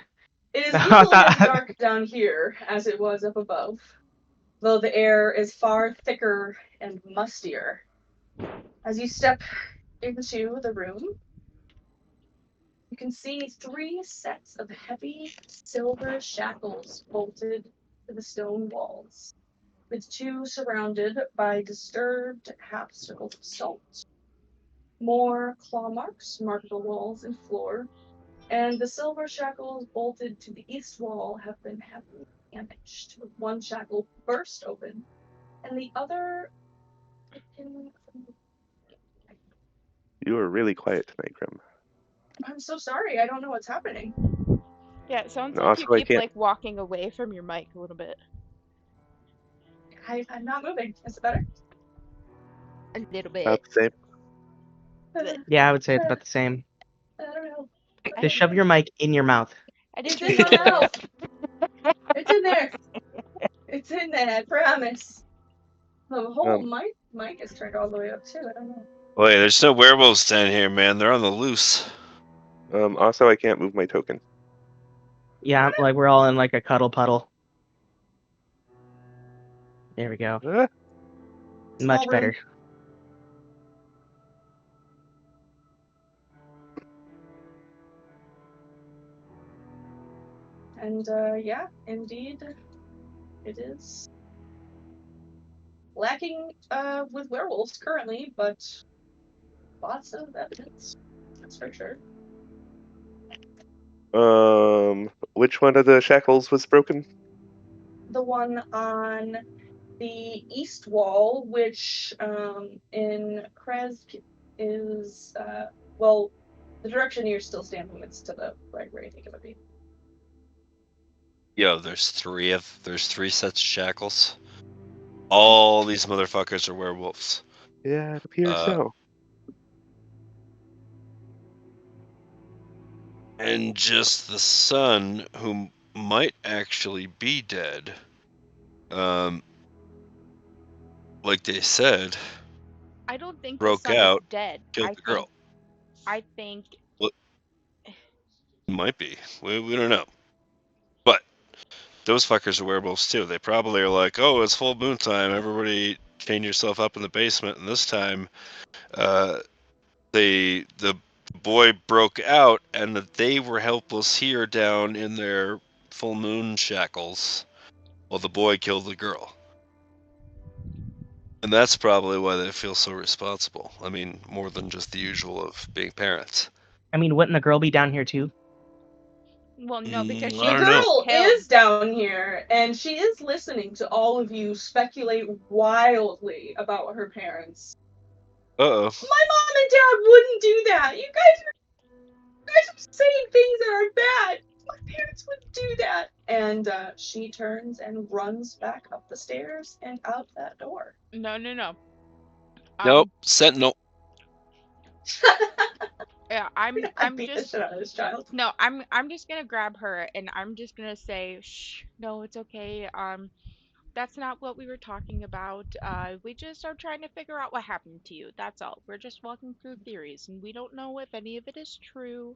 It is I equally as thought- dark down here as it was up above, though the air is far thicker and mustier. As you step into the room, you can see 3 sets of heavy silver shackles bolted to the stone walls, with 2 surrounded by disturbed half circles of salt. More claw marks mark the walls and floor, and the silver shackles bolted to the east wall have been heavily damaged, with one shackle burst open, and the other. You are really quiet tonight, Grim. I'm so sorry. I don't know what's happening. Yeah, it sounds And like you also, I keep can't. like walking away from your mic a little bit. I'm not moving. Is it better? A little bit. About the same. Yeah, I would say it's about the same. I don't know. Just shove your mic in your mouth. I It's didn't in think my about mouth. this. It's in there. It's in there. I promise. The whole Um, mic is turned all the way up too. I don't know. Wait, there's no werewolves down here, man. They're on the loose. Also, I can't move my token. Yeah, like we're all in like a cuddle puddle. There we go. Ah, Small Much room. better. And yeah, indeed, it is lacking with werewolves currently, but lots of evidence. That's for sure. Which one of the shackles was broken? The one on the east wall, which in Krez is well, the direction you're still standing, it's to the right where you think it would be. Yo, there's 3 sets of shackles. All these motherfuckers are werewolves. Yeah, it appears so. And just the son, who might actually be dead, like they said, I don't think broke the son out, is dead. killed the girl. I think Might be. We don't know. But those fuckers are werewolves too. They probably are like, oh, it's full moon time. Everybody chain yourself up in the basement. And this time, the boy broke out, and that they were helpless here down in their full moon shackles, while the boy killed the girl. And that's probably why they feel so responsible. I mean, more than just the usual of being parents. I mean, wouldn't the girl be down here too? Well, no, because I she The don't know. girl killed. is down here, and she is listening to all of you speculate wildly about her parents. Uh-oh. My mom and dad wouldn't do that. You guys are saying things that are bad. My parents wouldn't do that. And she turns and runs back up the stairs and out that door. No, no, no. Nope. Sentinel. Yeah, I I'm beat the just shit out of this child. no, I'm just gonna grab her and I'm just gonna say, shh, no, it's okay. That's not what we were talking about. We just are trying to figure out what happened to you. That's all. We're just walking through theories, and we don't know if any of it is true.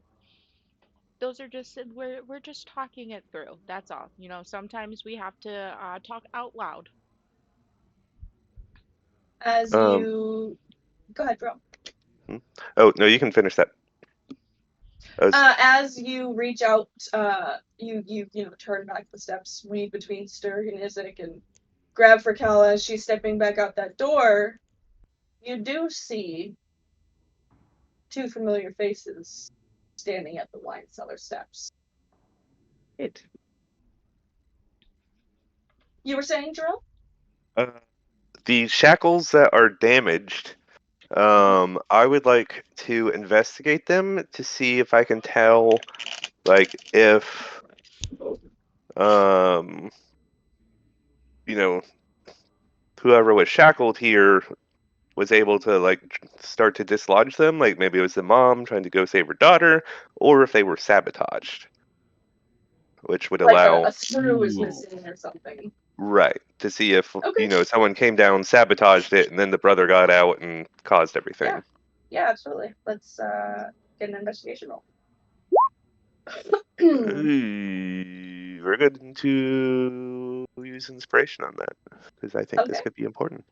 Those are just we're just talking it through. That's all. You know, sometimes we have to talk out loud. As you go ahead, bro. Oh no, you can finish that. As you reach out, you turn back the steps, weave between Sturg and Isaac, and grab for Kala as she's stepping back out that door. You do see two familiar faces standing at the wine cellar steps. It. You were saying, Jerome? The shackles that are damaged, I would like to investigate them to see if I can tell, like, if, whoever was shackled here was able to, like, start to dislodge them. Like, maybe it was the mom trying to go save her daughter, or if they were sabotaged, which would Like allow... a screw is missing or something. Right, to see if, Okay. someone came down, sabotaged it, and then the brother got out and caused everything. Yeah, absolutely. Let's get an investigation roll. We're going to use inspiration on that, because I think this Okay. could be important.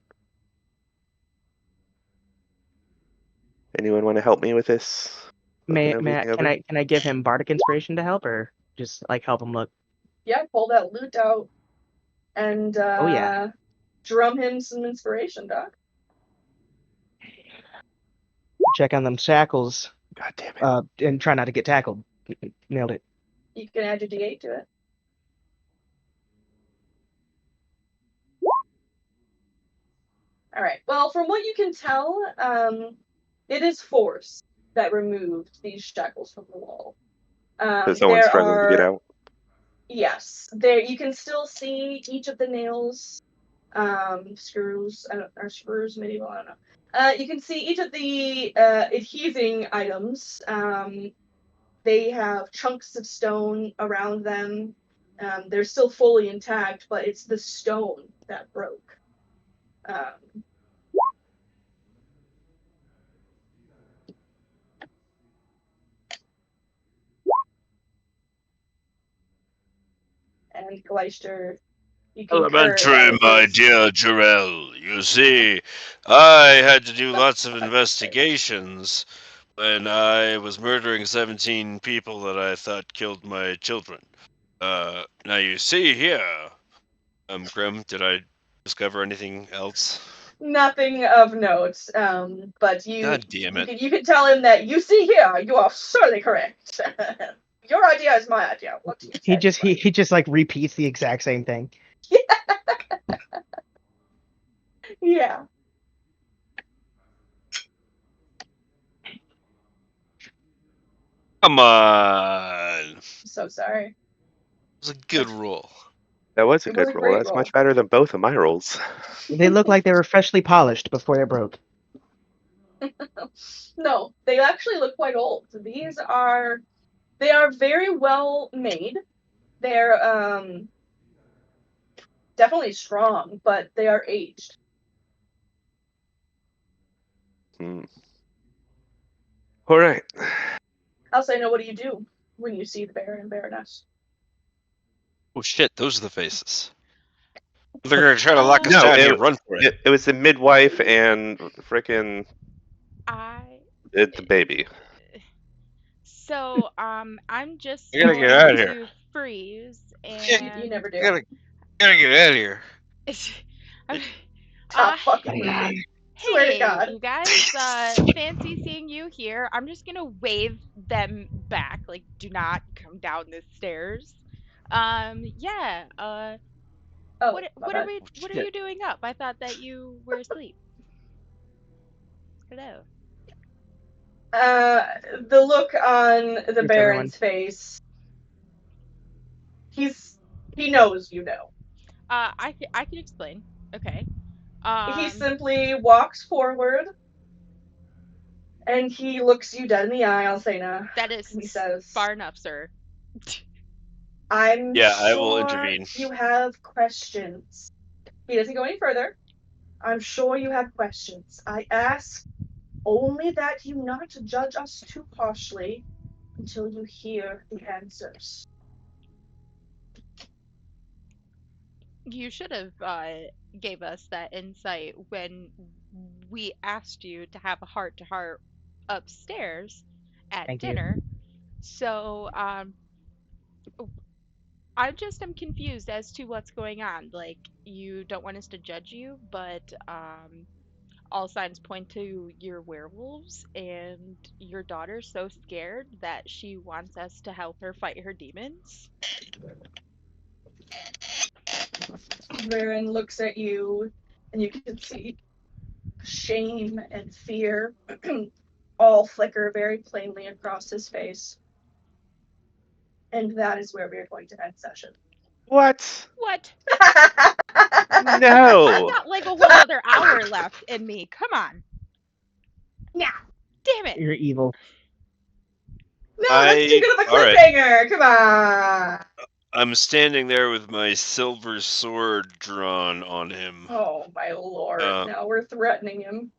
Anyone want to help me with this? Can I give him bardic inspiration to help, or just like help him look? Yeah, pull that loot out and Oh yeah. drum him some inspiration, Doc. Check on them shackles. God damn it. And try not to get tackled. Nailed it. You can add your D8 to it. All right. Well, from what you can tell, it is force that removed these shackles from the wall. So someone's struggling to get out? Yes. There you can still see each of the nails, screws, or screws, medieval, I don't know. You can see each of the adhesing items. They have chunks of stone around them. They're still fully intact, but it's the stone that broke. And Gleister, you concur Elementary, that my it is... dear Jarell. You see, I had to do lots of investigations when I was murdering 17 people that I thought killed my children. Now you see here, Grim, did I discover anything else? Nothing of note, but God damn it. you can tell him that you see here, you are surely correct. Your idea is my idea. What do you He say? he just like repeats the exact same thing. Yeah. Come on. So sorry. It was a good roll. That was a It good was a roll. great That's roll. much better than both of my rolls. They look like they were freshly polished before they broke. No, they actually look quite old. They are very well made. They're definitely strong, but they are aged. All right. I'll say, no, what do you do when you see the Baron and Baroness? Oh shit, those are the faces. They're gonna try to lock us No, down here. Run for it. It was the midwife and frickin' the baby. So, I'm just I gotta going get out of to here. freeze You never do. Gotta get out of here. Stop fucking with me. Swear to Hey, God. you guys, fancy seeing you here. I'm just gonna wave them back, like, do not come down the stairs. Yeah, Oh, what my what are bad. what are you doing up? I thought that you were asleep. Hello. The look on the It's Baron's face. He knows you know. I can explain. Okay. He simply walks forward and he looks you dead in the eye, Alcena, That is and he says, far enough, sir. I'm Yeah, sure I will intervene. you have questions. He doesn't go any further. I'm sure you have questions. I ask only that you not judge us too harshly until you hear the answers. You should have gave us that insight when we asked you to have a heart to heart upstairs at Thank you. dinner. So I just am confused as to what's going on. Like, you don't want us to judge you, but all signs point to your werewolves, and your daughter's so scared that she wants us to help her fight her demons. Varen looks at you, and you can see shame and fear all flicker very plainly across his face. And that is where we are going to end session. What? What? I've No. got like a whole other hour left in me. Come on. Yeah. Damn it. You're evil. No, that's too good of a all right. cliffhanger. Come on. I'm standing there with my silver sword drawn on him. Oh my lord! Uh, Now we're threatening him.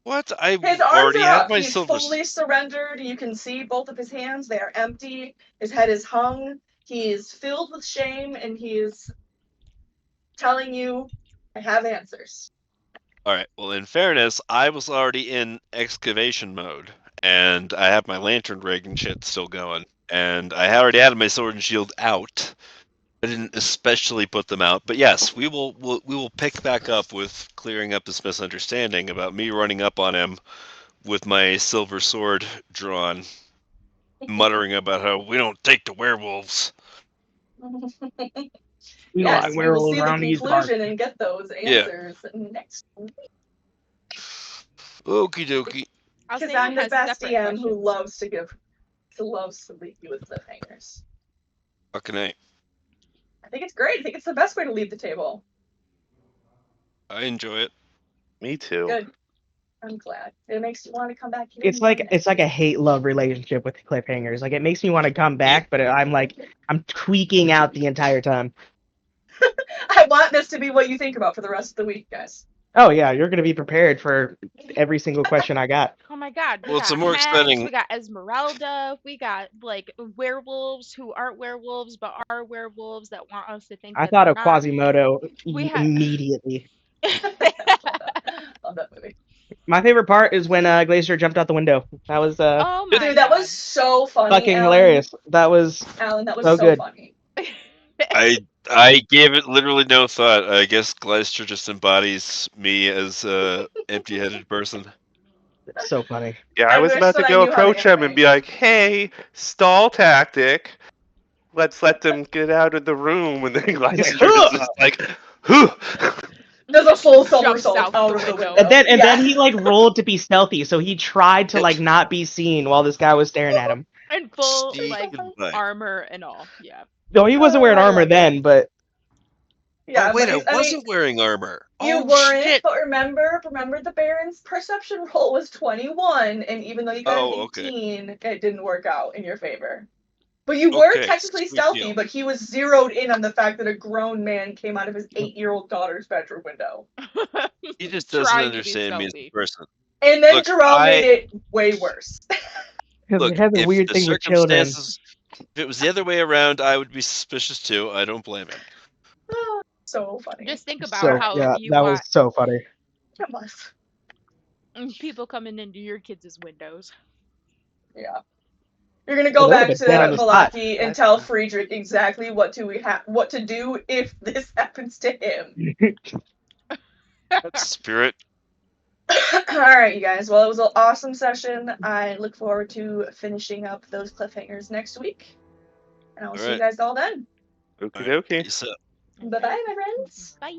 What? I His arms already are have up. my He's silver. fully surrendered. You can see both of his hands; they are empty. His head is hung. He is filled with shame, and he is telling you, "I have answers." All right. Well, in fairness, I was already in excavation mode, and I have my lantern rig and shit still going, and I already had my sword and shield out. I didn't especially put them out, but yes, we will pick back up with clearing up this misunderstanding about me running up on him with my silver sword drawn, muttering about how we don't take the werewolves. We don't Yes, like we will werewolves see the around these parts. conclusion and get those answers next week. Okie dokie. Because Alcena I'm the has best separate DM who questions. loves to leave you with cliffhangers. Fucking A. I think it's great. I think it's the best way to leave the table. I enjoy it. Me too. Good. I'm glad. It makes you want to come back here. It's like a hate-love relationship with cliffhangers. Like, it makes me want to come back, but I'm tweaking out the entire time. I want this to be what you think about for the rest of the week, guys. Oh yeah, you're gonna be prepared for every single question I got. Oh my god, we Well, it's got a more Hex, exciting. we got Esmeralda, we got like werewolves who aren't werewolves but are werewolves that want us to think I that thought they're of not. Quasimodo We had immediately. Love that movie. My favorite part is when Glacier jumped out the window. That was Oh my Dude, that was so funny. fucking Alan. hilarious. That was Alan, that was so so good. funny. I gave it literally no thought. I guess Gleister just embodies me as a empty-headed person. It's so funny. Yeah, I was wish about to that I go knew how to approach him and animate. be like, "Hey, stall tactic. Let's let them get out of the room." And then Gleister is just like, "Whew." There's a full Jumps somersault out out the of the window. window. And then he like rolled to be stealthy, so he tried to like not be seen while this guy was staring at him. in full Sneak like goodbye. armor and all. Yeah. No, he wasn't wearing I armor love then, but Yeah, Oh wait, but I I mean, wasn't wearing armor. you Oh weren't, shit. but remember the Baron's perception roll was 21, and even though you got an Oh, okay. 18, it didn't work out in your favor. But you were Okay, technically sweet stealthy, deal. but he was zeroed in on the fact that a grown man came out of his 8-year-old daughter's bedroom window. He just doesn't Trying to be understand me as a stealthy. person. And then Look, Jarrell made it way worse. Look, it has a if weird the thing with children. circumstances, if it was the other way around, I would be suspicious too. I don't blame him. So funny. Just think about So how yeah, you that was want so funny. It was. people coming into your kids' windows. Yeah. You're gonna go Well, that back would've to been dead on the spot. Malaki and tell Friedrich exactly what to do if this happens to him. That's spirit. All right, you guys. Well, it was an awesome session. I look forward to finishing up those cliffhangers next week. And I will see you Alright. guys all then. Okie Alright, dokie. peace out. Bye bye, my friends. Bye.